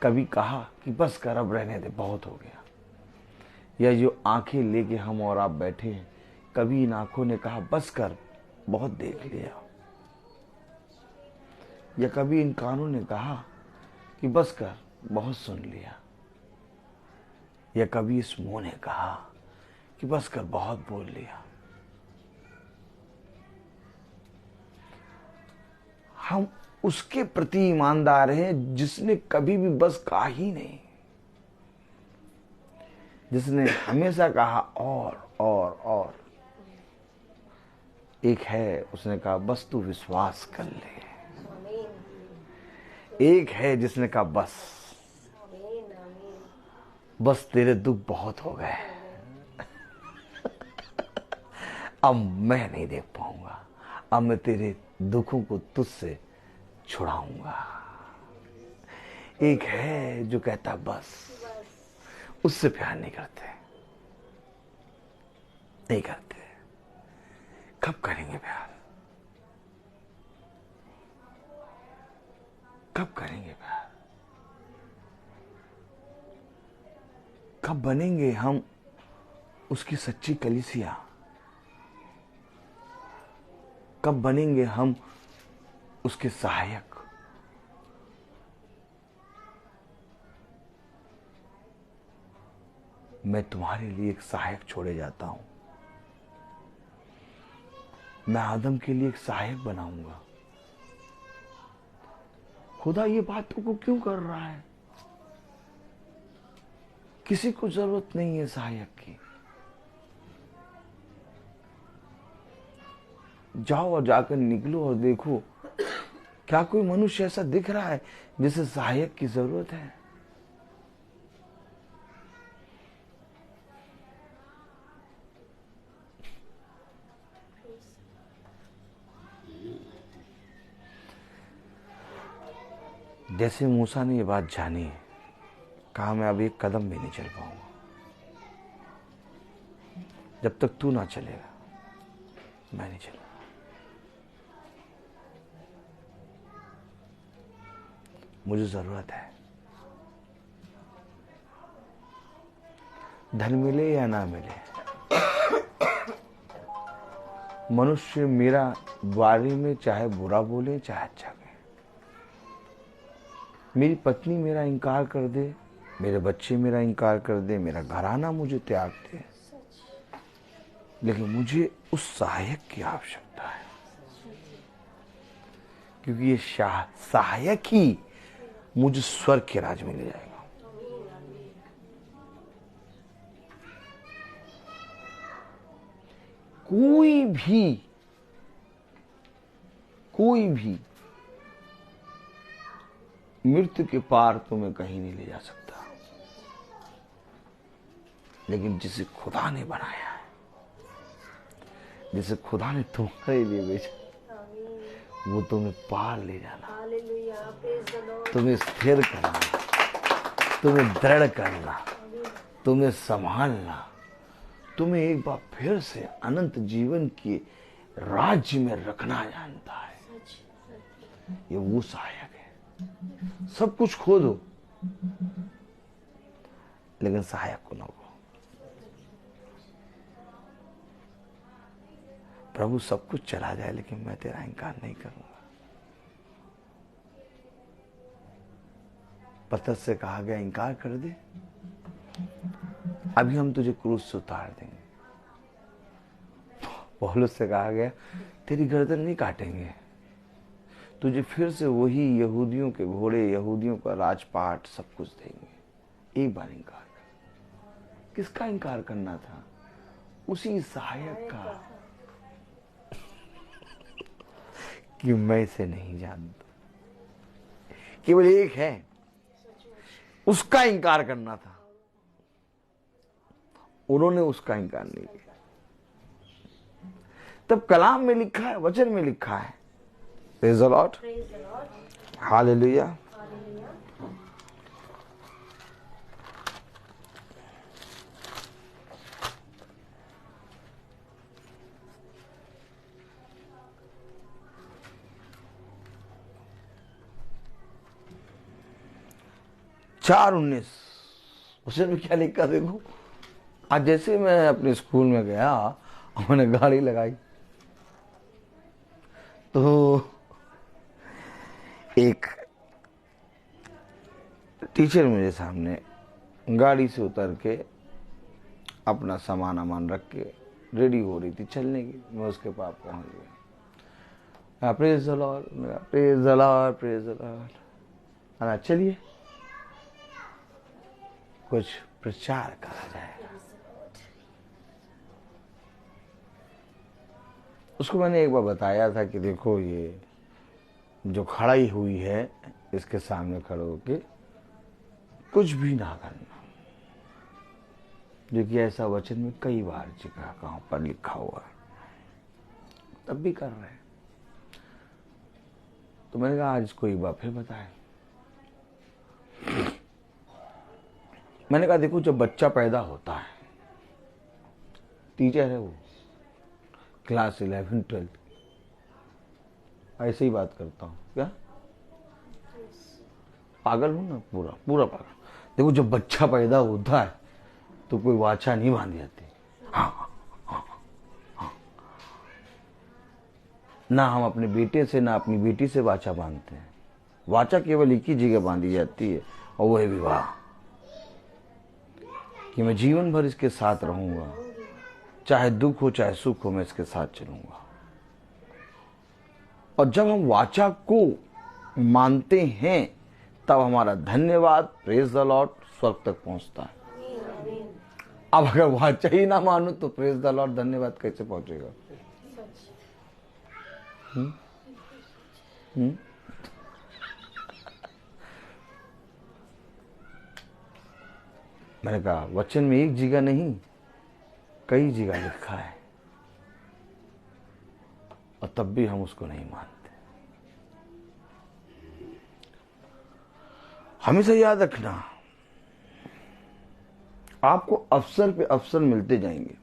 S2: कभी कहा कि बस कर, अब रहने दे, बहुत हो गया? या जो आंखें लेके हम और आप बैठे हैं, कभी इन आंखों ने कहा बस कर, बहुत देख लिया? या कभी इन कानों ने कहा कि बस कर, बहुत सुन लिया? या कभी इस मुंह ने कहा कि बस कर, बहुत बोल लिया? हम उसके प्रति ईमानदार हैं जिसने कभी भी बस कहा ही नहीं, जिसने हमेशा कहा और। एक है, उसने कहा बस तू विश्वास कर ले। एक है जिसने कहा बस तेरे दुख बहुत हो गए, अब मैं नहीं देख पाऊंगा, अब मैं तेरे दुखों को तुझसे छुड़ाऊंगा। एक है जो कहता बस, उससे प्यार नहीं करते। कब करेंगे प्यार? कब करेंगे प्यार? कब बनेंगे हम उसकी सच्ची कलीसिया? कब बनेंगे हम उसके सहायक? मैं तुम्हारे लिए एक सहायक छोड़े जाता हूं। मैं आदम के लिए एक सहायक बनाऊंगा। खुदा ये बातों को क्यों कर रहा है? किसी को जरूरत नहीं है सहायक की। जाओ और जाकर निकलो और देखो, क्या कोई मनुष्य ऐसा दिख रहा है जिसे सहायक की जरूरत है? जैसे मूसा ने ये बात जानी, कहा मैं अब एक कदम भी नहीं चल पाऊंगा जब तक तू ना चलेगा, मैं नहीं चलूंगा। मुझे जरूरत है, धन मिले या ना मिले, मनुष्य मेरा बारे में चाहे बुरा बोले चाहे अच्छा कहे, मेरी पत्नी मेरा इंकार कर दे, मेरे बच्चे मेरा इंकार कर दे, मेरा घराना मुझे त्याग दे, लेकिन मुझे उस सहायक की आवश्यकता है, क्योंकि ये सहायक ही मुझे स्वर्ग के राज में ले जाएगा। कोई भी मृत्यु के पार तुम्हें कहीं नहीं ले जा सकता, लेकिन जिसे खुदा ने बनाया है, जिसे खुदा ने तुम्हारे लिए भेजा, वो तुम्हें पार ले जाना, तुम्हें स्थिर करना, तुम्हें दृढ़ करना, तुम्हें संभालना, तुम्हें एक बार फिर से अनंत जीवन के राज्य में रखना जानता है। ये वो सहायक है। सब कुछ खो दो लेकिन सहायक को ना खो। प्रभु सब कुछ चला जाए लेकिन मैं तेरा इनकार नहीं करूंगा। पतरस से कहा गया इनकार कर दे, अभी हम तुझे क्रूस से उतार देंगे। पौलुस से कहा गया तेरी गर्दन नहीं काटेंगे, तुझे फिर से वही यहूदियों के घोड़े, यहूदियों का राजपाट सब कुछ देंगे। एक बार इनकार कर। किसका इनकार करना था? उसी सहायक का कि मैं इसे नहीं जानता। केवल एक है, उसका इनकार करना था, उन्होंने उसका इनकार नहीं किया। तब कलाम में लिखा है, वचन में लिखा है। Praise the Lord,
S3: praise the Lord,
S2: hallelujah.
S3: Hallelujah.
S2: चार 19 वचन में क्या लिखा देखो। आज जैसे मैं अपने स्कूल में गया और मैंने गाड़ी लगाई तो एक टीचर मेरे सामने गाड़ी से उतर के अपना सामान अमान रख के रेडी हो रही थी चलने की। मैं उसके पास पहुंच गया। Praise the Lord, praise the Lord, praise the Lord. चलिए कुछ प्रचार करा जाए। उसको मैंने एक बार बताया था कि देखो ये जो खड़ाई हुई है इसके सामने खड़े होके कुछ भी ना करना, जो कि ऐसा वचन में कई बार जगह कहां पर लिखा हुआ है, तब भी कर रहे हैं। तो मैंने कहा आज इसको एक बार फिर बताए। मैंने कहा देखो जब बच्चा पैदा होता है, टीचर है वो, क्लास 11 12 ऐसे ही बात करता हूँ क्या, पागल हूं ना, पूरा पूरा पागल। देखो जब बच्चा पैदा होता है तो कोई वाचा नहीं बांधी जाती। हाँ, हाँ, हाँ। ना हम अपने बेटे से ना अपनी बेटी से वाचा बांधते हैं। वाचा केवल एक ही जगह बांधी जाती है और वो है विवाह, कि मैं जीवन भर इसके साथ रहूंगा, चाहे दुख हो चाहे सुख हो, मैं इसके साथ चलूंगा। और जब हम वाचा को मानते हैं तब हमारा धन्यवाद, प्रेज द लॉर्ड, स्वर्ग तक पहुंचता है। अब अगर वाचा ही ना मानो तो प्रेज द लॉर्ड धन्यवाद कैसे पहुंचेगा? मैंने कहा वचन में एक जगह नहीं कई जगह लिखा है और तब भी हम उसको नहीं मानते। हमेशा याद रखना, आपको अवसर पे अवसर मिलते जाएंगे,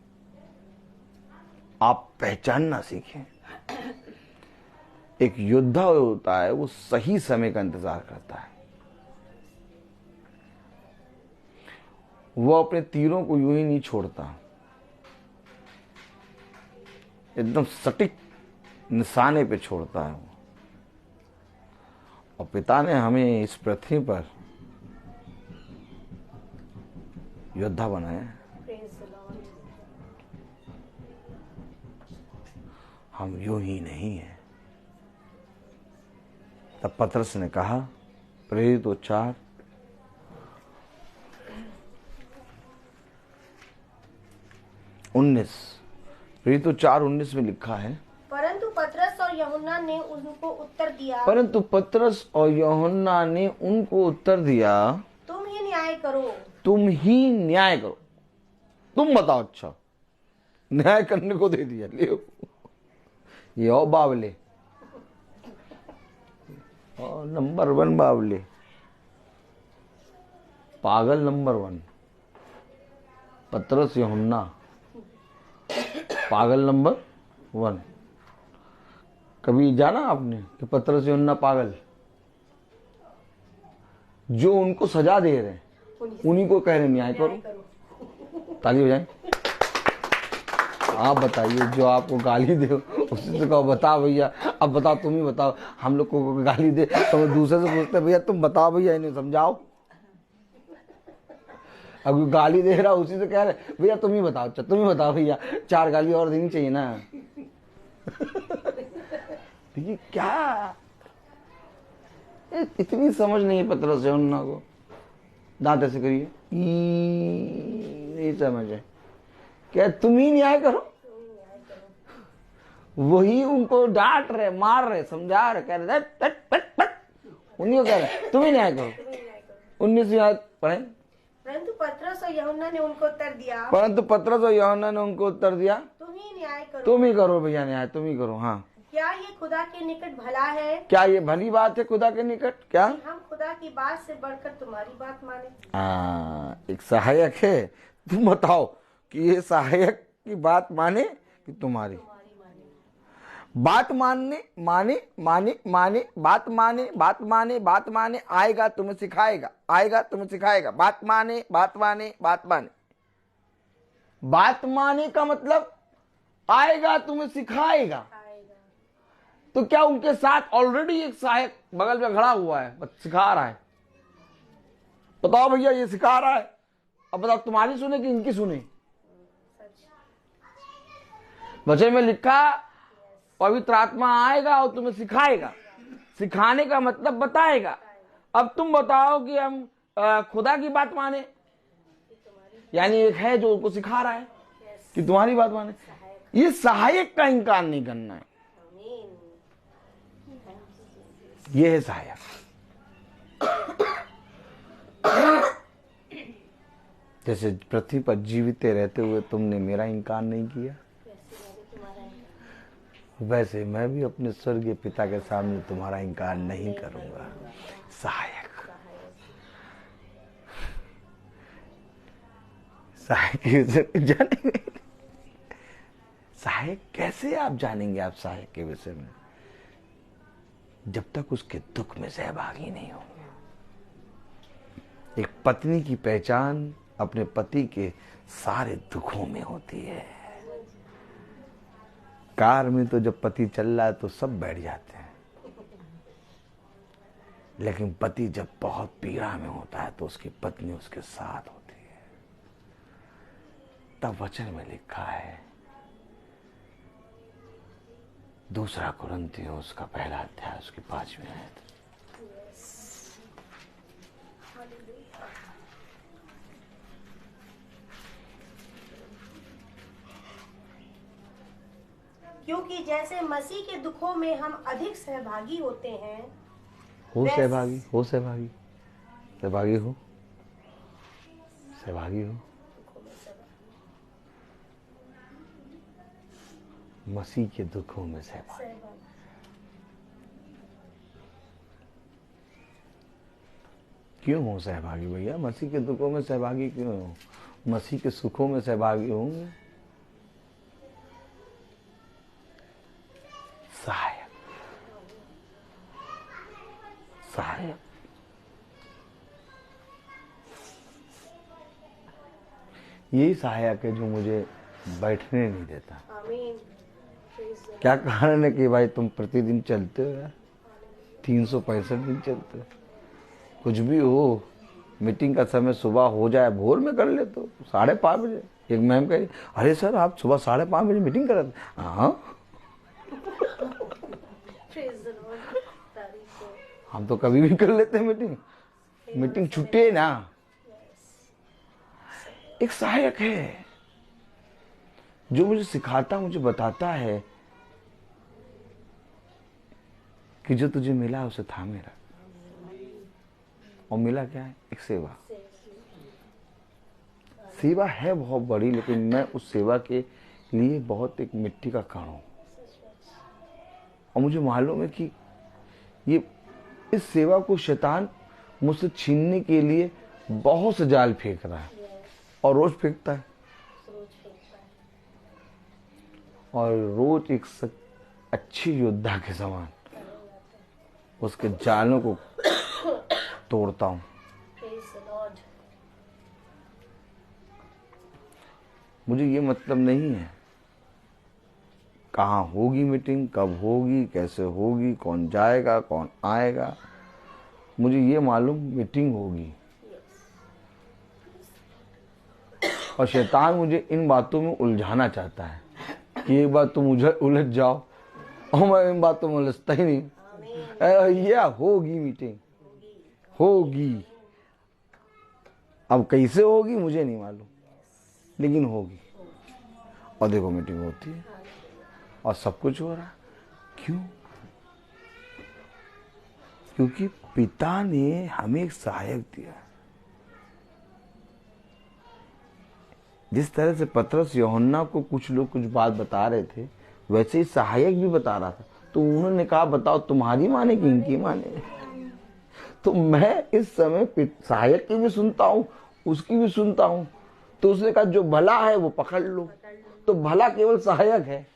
S2: आप पहचानना सीखें। एक योद्धा होता है, वो सही समय का इंतजार करता है। वो अपने तीरों को यूं ही नहीं छोड़ता, एकदम सटीक निशाने पे छोड़ता है वो। और पिता ने हमें इस पृथ्वी पर योद्धा बनाया है।
S3: Praise the Lord.
S2: हम यूं ही नहीं है। तब पतरस ने कहा, प्रेरित 4 19, प्रेरित 4:19 में लिखा है,
S3: परंतु पतरस और यूहन्ना ने उनको उत्तर दिया,
S2: परंतु पतरस और यूहन्ना ने उनको उत्तर दिया,
S3: तुम ही न्याय करो।
S2: तुम ही न्याय करो, तुम बताओ। अच्छा, न्याय करने को दे दिया, ले ये और बावले, और नंबर 1 बावले, पागल नंबर 1 पतरस यूहन्ना, पागल नंबर 1। कभी जाना आपने कि पतरस यूहन्ना पागल? जो उनको सजा दे रहे हैं उन्हीं को कह रहे न्याय करो। ताली बजाएं। आप बताइए, जो आपको गाली दे उसी से कहो बता भैया, अब बताओ, तुम ही बताओ। हम लोग को गाली दे तो दूसरे से पूछते भैया तुम बताओ भैया, इन्हें समझाओ। अब गाली दे रहा उसी से कह रहे भैया तुम ही बताओ, तुम ही बताओ भैया, 4 गाली और देनी चाहिए ना। देखिए क्या इतनी समझ नहीं है पतरस यूहन्ना को। दांत ऐसे करिए, नहीं समझ है क्या, तुम ही न्याय करो। वही उनको डांट रहे, मार रहे, समझा रहे, कह रहे उन्हीं को कह रहे तुम ही न्याय करो। 19 आयत पढ़े।
S3: परंतु पतरस और यूहन्ना ने उनको उत्तर दिया,
S2: परंतु पतरस और यूहन्ना ने उनको उत्तर दिया,
S3: तुम ही न्याय न्याय करो।
S2: तुम ही करो भैया न्याय, तुम ही करो। हाँ,
S3: क्या ये खुदा के निकट भला है
S2: क्या ये भली बात है खुदा के निकट? क्या
S3: कि हम खुदा की बात से बढ़कर तुम्हारी बात माने?
S2: एक सहायक है, तुम बताओ कि ये सहायक की बात माने कि तुम्हारी बात मानने माने माने माने बात माने बात माने बात माने, आएगा तुम्हें सिखाएगा, आएगा तुम्हें सिखाएगा, बात माने बात माने बात माने। बात माने का मतलब आएगा तुम्हें सिखाएगा। तो क्या उनके साथ ऑलरेडी एक सहायक बगल में खड़ा हुआ है, बस सिखा रहा है? बताओ भैया, ये सिखा रहा है। अब बताओ तुम्हारी सुने कि इनकी सुने? वचन में लिखा पवित्र आत्मा आएगा और तुम्हें सिखाएगा। सिखाने का मतलब बताएगा। अब तुम बताओ कि हम खुदा की बात माने, यानी एक है जो उनको सिखा रहा है कि तुम्हारी बात माने। ये सहायक का इनकार नहीं करना है, ये है सहायक। जैसे पृथ्वी पर जीवित रहते हुए तुमने मेरा इनकार नहीं किया, वैसे मैं भी अपने स्वर्गीय पिता के सामने तुम्हारा इनकार नहीं करूंगा। सहायक, सहायक जानेंगे। सहायक कैसे आप जानेंगे? आप सहायक के विषय में जब तक उसके दुख में सहभागी नहीं होंगे। एक पत्नी की पहचान अपने पति के सारे दुखों में होती है। कार में तो जब पति चल रहा है तो सब बैठ जाते हैं, लेकिन पति जब बहुत पीड़ा में होता है तो उसकी पत्नी उसके साथ होती है। तब वचन में लिखा है, 2 कुरिन्थियों उसका 1 अध्याय उसकी 5वीं आयत,
S3: क्योंकि जैसे मसीह के दुखों में हम अधिक सहभागी होते हैं,
S2: हो सहभागी, हो सहभागी, सहभागी हो, सहभागी हो मसीह के दुखों में सहभागी। क्यों हो सहभागी भैया? मसीह के दुखों में सहभागी क्यों हो? मसीह के सुखों में सहभागी होंगे। सहायक, सहायक यही सहायक है जो मुझे बैठने नहीं देता। क्या कारण है कि भाई तुम प्रतिदिन चलते हो यार, 365 दिन चलते हो, कुछ भी हो, मीटिंग का समय सुबह हो जाए भोर में कर ले तो 5:30 बजे। एक मैम कही, अरे सर आप सुबह 5:30 बजे मीटिंग कर रहे थे? हाँ, हम तो कभी भी कर लेते हैं मीटिंग, मीटिंग छुट्टे ना। एक सहायक है जो मुझे सिखाता, मुझे बताता है कि जो तुझे मिला उसे थामे रख। और मिला क्या है? एक सेवा। सेवा है बहुत बड़ी, लेकिन मैं उस सेवा के लिए बहुत एक मिट्टी का कण हूं। और मुझे मालूम है कि ये इस सेवा को शैतान मुझसे छीनने के लिए बहुत से जाल फेंक रहा है, और रोज फेंकता है, और रोज एक अच्छी योद्धा के समान उसके जालों को तोड़ता हूं। मुझे ये मतलब नहीं है कहाँ होगी मीटिंग, कब होगी, कैसे होगी, कौन जाएगा, कौन आएगा। मुझे ये मालूम मीटिंग होगी, और शैतान मुझे इन बातों में उलझाना चाहता है कि एक बार तुम मुझे उलझ जाओ, और मैं इन बातों में उलझता ही नहीं। ये होगी मीटिंग, होगी। अब कैसे होगी मुझे नहीं मालूम, लेकिन होगी। और देखो मीटिंग होती है और सब कुछ हो रहा। क्यों? क्योंकि पिता ने हमें एक सहायक दिया, जिस तरह से पतरस यूहन्ना को कुछ लोग कुछ बात बता रहे थे, वैसे ही सहायक भी बता रहा था। तो उन्होंने कहा बताओ तुम्हारी माने कि इनकी माने। तो मैं इस समय सहायक की भी सुनता हूँ, उसकी भी सुनता हूँ। तो उसने कहा जो भला है वो पकड़ लो। तो भला केवल सहायक है।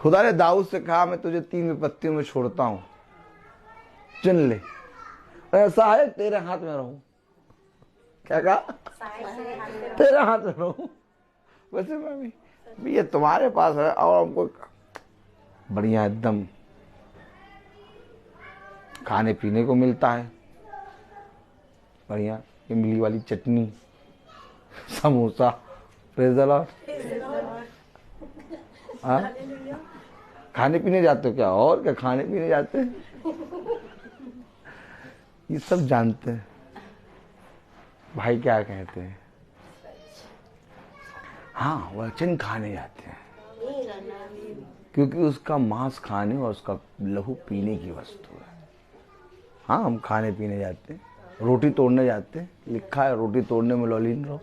S2: खुदा ने दाऊद से कहा मैं तुझे 3 विपत्तियों में छोड़ता हूं, चुन ले। सहायक तेरे हाथ में रहूं। क्या कहा? तेरे हाथ में रहूं। वैसे मैं भी ये तुम्हारे पास है और हमको बढ़िया एकदम खाने पीने को मिलता है, बढ़िया इमली वाली chutney, samosa. Praise the Lord. हाँ, खाने पीने जाते हो क्या? और क्या खाने पीने जाते हैं? ये सब जानते हैं भाई क्या कहते हैं। हाँ, वचन खाने जाते हैं क्योंकि उसका मांस खाने और उसका लहू पीने की वस्तु है। हाँ, हम खाने पीने जाते हैं, रोटी तोड़ने जाते हैं। लिखा है रोटी तोड़ने में लौलीन रहो।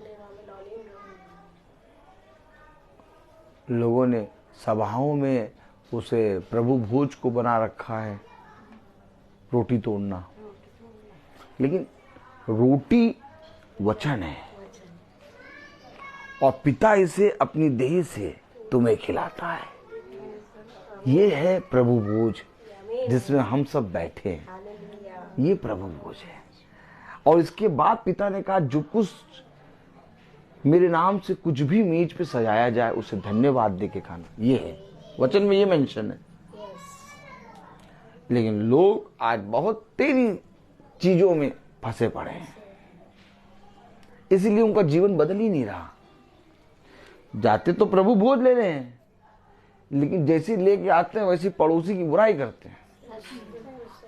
S2: लोगों ने सभाओं में उसे प्रभु भोज को बना रखा है, रोटी तोड़ना। लेकिन रोटी वचन है और पिता इसे अपनी देह से तुम्हें खिलाता है। ये है प्रभु भोज जिसमें हम सब बैठे हैं। ये प्रभु भोज है। और इसके बाद पिता ने कहा जो कुछ मेरे नाम से कुछ भी मेज पे सजाया जाए उसे धन्यवाद दे के खाना। ये है वचन में, ये मेंशन है। लेकिन लोग आज बहुत तेरी चीजों में फंसे पड़े हैं, इसीलिए उनका जीवन बदल ही नहीं रहा। जाते तो प्रभु भोज ले रहे हैं, लेकिन जैसे लेके आते हैं वैसे पड़ोसी की बुराई करते हैं।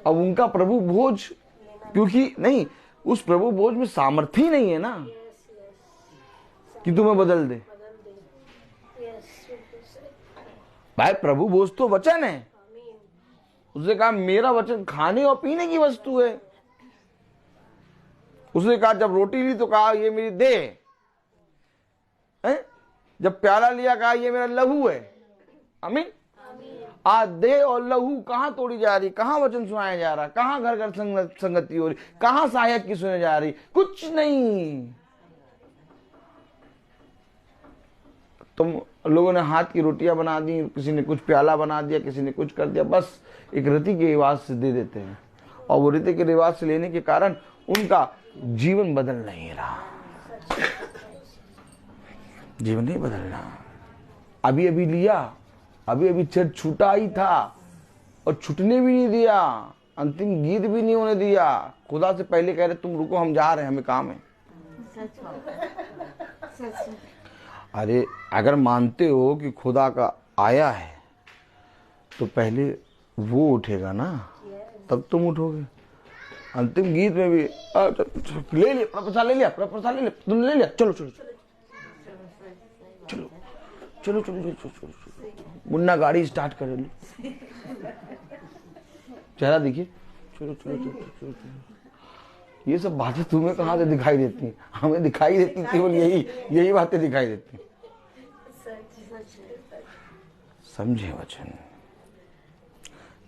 S2: अब उनका प्रभु भोज, क्योंकि नहीं, उस प्रभु भोज में सामर्थ्य ही नहीं है ना कि तुम्हें बदल दे। भाई प्रभु भोज तो वचन है। उसने कहा मेरा वचन खाने और पीने की वस्तु है। उसने कहा जब रोटी ली तो कहा ये मेरी देह है, जब प्याला लिया कहा ये मेरा लहू है। आमीन। आज देह और लहू कहां तोड़ी जा रही, कहां वचन सुनाया जा रहा, कहां घर घर संगति हो रही, कहां सहायक की सुने जा रही? कुछ नहीं। तुम लोगों ने हाथ की रोटियां बना दी, किसी ने कुछ प्याला बना दिया, किसी ने कुछ कर दिया, बस एक रीति के रिवाज से दे देते हैं। और वो रीति के रिवाज से लेने के कारण उनका जीवन बदल नहीं रहा। जीवन नहीं बदल रहा। अभी अभी लिया, अभी अभी चर्च छूटा ही था और छूटने भी नहीं दिया, अंतिम गीत भी नहीं होने दिया। खुदा से पहले कह रहे तुम रुको, हम जा रहे हैं, हमें काम है। अरे अगर मानते हो कि खुदा का आया है तो पहले वो उठेगा ना, तब तुम उठोगे। अंतिम गीत में भी ले लिया प्रसाद, ले लिया प्रसाद, ले लिया तुमने, ले लिया, चलो चलो चलो चलो चलो चलो, मुन्ना गाड़ी स्टार्ट कर ली, चेहरा देखिए, चलो चलो चलो चलो चलो। ये सब बातें तुम्हें कहाँ से दिखाई देती हैं? हमें दिखाई देती, केवल यही बातें दिखाई देती। समझे वचन,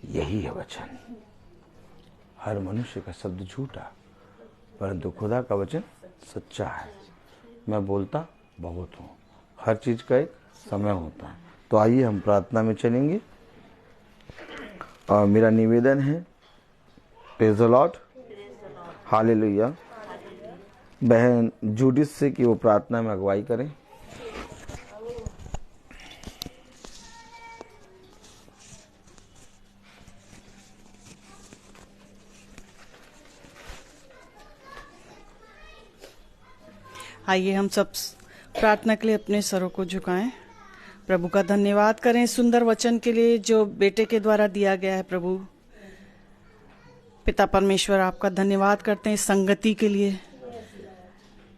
S2: यही है वचन। हर मनुष्य का शब्द झूठा, परंतु खुदा का वचन सच्चा है। मैं बोलता बहुत हूँ, हर चीज का एक समय होता है। तो आइए हम प्रार्थना में चलेंगे। और मेरा निवेदन है, प्रेज़ द लॉर्ड, हालेलुया, बहन जूडिस से कि वो प्रार्थना में अगुवाई करें।
S6: आइए हम सब प्रार्थना के लिए अपने सरों को झुकाएं, प्रभु का धन्यवाद करें सुंदर वचन के लिए जो बेटे के द्वारा दिया गया है। प्रभु पिता परमेश्वर, आपका धन्यवाद करते हैं इस संगति के लिए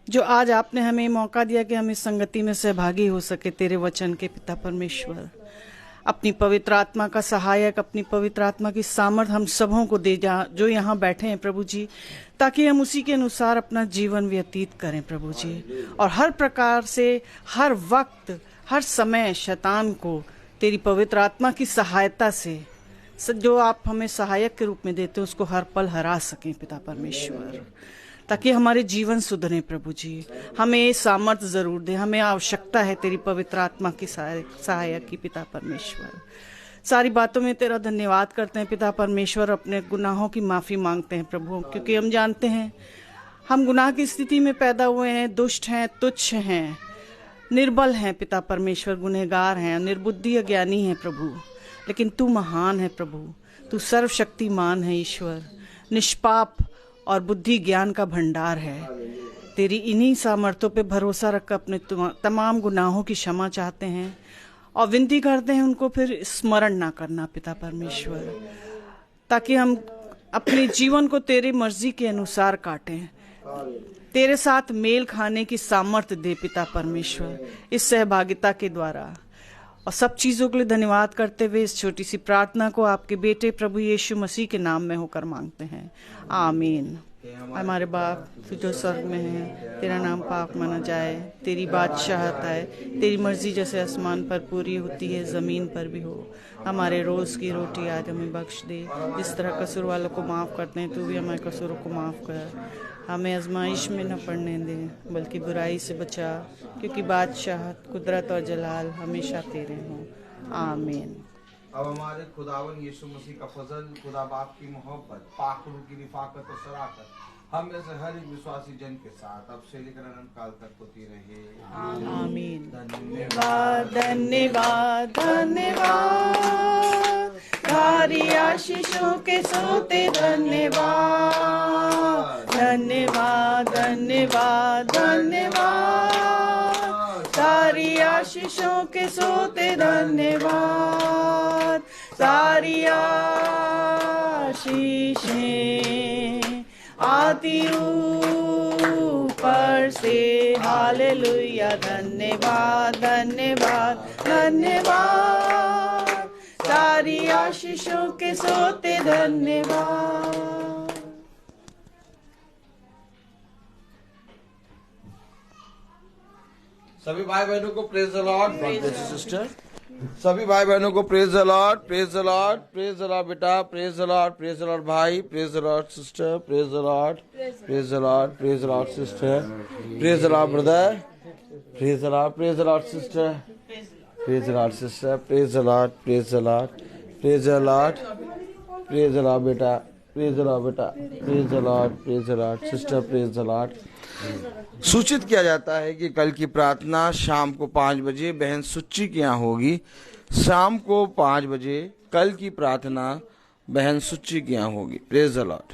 S6: जो आज आपने हमें मौका दिया कि हम इस संगति में सहभागी हो सके तेरे वचन के। पिता परमेश्वर, अपनी पवित्र आत्मा का सहायक, अपनी पवित्र आत्मा की सामर्थ हम सबों को दे जो यहाँ बैठे हैं प्रभु जी, ताकि हम उसी के अनुसार अपना जीवन व्यतीत करें प्रभु जी। और हर प्रकार से, हर वक्त, हर समय शैतान को तेरी पवित्र आत्मा की सहायता से, जो आप हमें सहायक के रूप में देते हो, उसको हर पल हरा सकें पिता परमेश्वर, ताकि हमारे जीवन सुधरे प्रभु जी। हमें सामर्थ जरूर दे, हमें आवश्यकता है तेरी पवित्र आत्मा की सहायक की पिता परमेश्वर। सारी बातों में तेरा धन्यवाद करते हैं पिता परमेश्वर, अपने गुनाहों की माफ़ी मांगते हैं प्रभु, क्योंकि हम जानते हैं हम गुनाह की स्थिति में पैदा हुए हैं, दुष्ट हैं, तुच्छ हैं, निर्बल हैं पिता परमेश्वर, गुनहगार हैं, निर्बुद्धि अज्ञानी हैं प्रभु। लेकिन तू महान है प्रभु, तू सर्वशक्तिमान है ईश्वर, निष्पाप और बुद्धि ज्ञान का भंडार है। तेरी इन्हीं सामर्थ्यों पे भरोसा रखकर अपने तमाम गुनाहों की क्षमा चाहते हैं और विनती करते हैं उनको फिर स्मरण ना करना पिता परमेश्वर, ताकि हम अपने जीवन को तेरी मर्जी के अनुसार काटें, तेरे साथ मेल खाने की सामर्थ्य दे पिता परमेश्वर, इस सहभागिता के द्वारा। और सब चीज़ों के लिए धन्यवाद करते हुए इस छोटी सी प्रार्थना को आपके बेटे प्रभु यीशु मसीह के नाम में होकर मांगते हैं, आमीन। हमारे बाप तू जो स्वर्ग में है, तेरा नाम पाक माना जाए, तेरी बादशाहत आए, तेरी मर्जी जैसे आसमान पर पूरी होती है ज़मीन पर भी हो। हमारे रोज़ की रोटी आज हमें बख्श दे, जिस तरह कसूर वालों को माफ़ करते हैं तू भी हमारे कसूरों को माफ़ कर। हमें आजमाइश में न पड़ने दे, बल्कि बुराई से बचा, क्योंकि बादशाहत, कुदरत और जलाल हमेशा तेरे हों, आमीन।
S2: अब हमारे खुदावन यीशु मसीह का फजल, खुदा बाप की मोहब्बत, पाक रूह की रिफाकत और शराकत हम में से हर एक विश्वासी जन के साथ अब से लेकर अनंत काल तक होती रहे,
S6: आमीन।
S2: धन्यवाद
S6: धन्यवाद धन्यवाद, सारी आशीषों के सोते धन्यवाद, धन्यवाद धन्यवाद धन्यवाद, सारी आशीषों के सोते धन्यवाद, सारी आशीषें आती ऊपर से, हालेलुया। धन्यवाद धन्यवाद धन्यवाद, सारी आशीषों के सोते धन्यवाद।
S2: सभी भाई बहनों को प्रेज द लॉर्ड, सिस्टर। सभी भाई बहनों को praise the Lord, praise the Lord, praise the Lord बेटा, praise the Lord, praise the Lord भाई, praise the Lord sister, praise the Lord, praise the Lord, praise the Lord sister, praise the Lord brother, praise the Lord, praise the Lord sister, praise the Lord sister, praise the Lord, praise the Lord, praise the Lord, praise the Lord बेटा, praise the Lord बेटा, praise the Lord, praise the Lord sister, praise the Lord. सूचित किया जाता है कि कल की प्रार्थना शाम को 5 बजे बहन सुच्ची के यहाँ होगी। शाम को 5 बजे कल की प्रार्थना बहन सुच्ची के यहाँ होगी। Praise the Lord.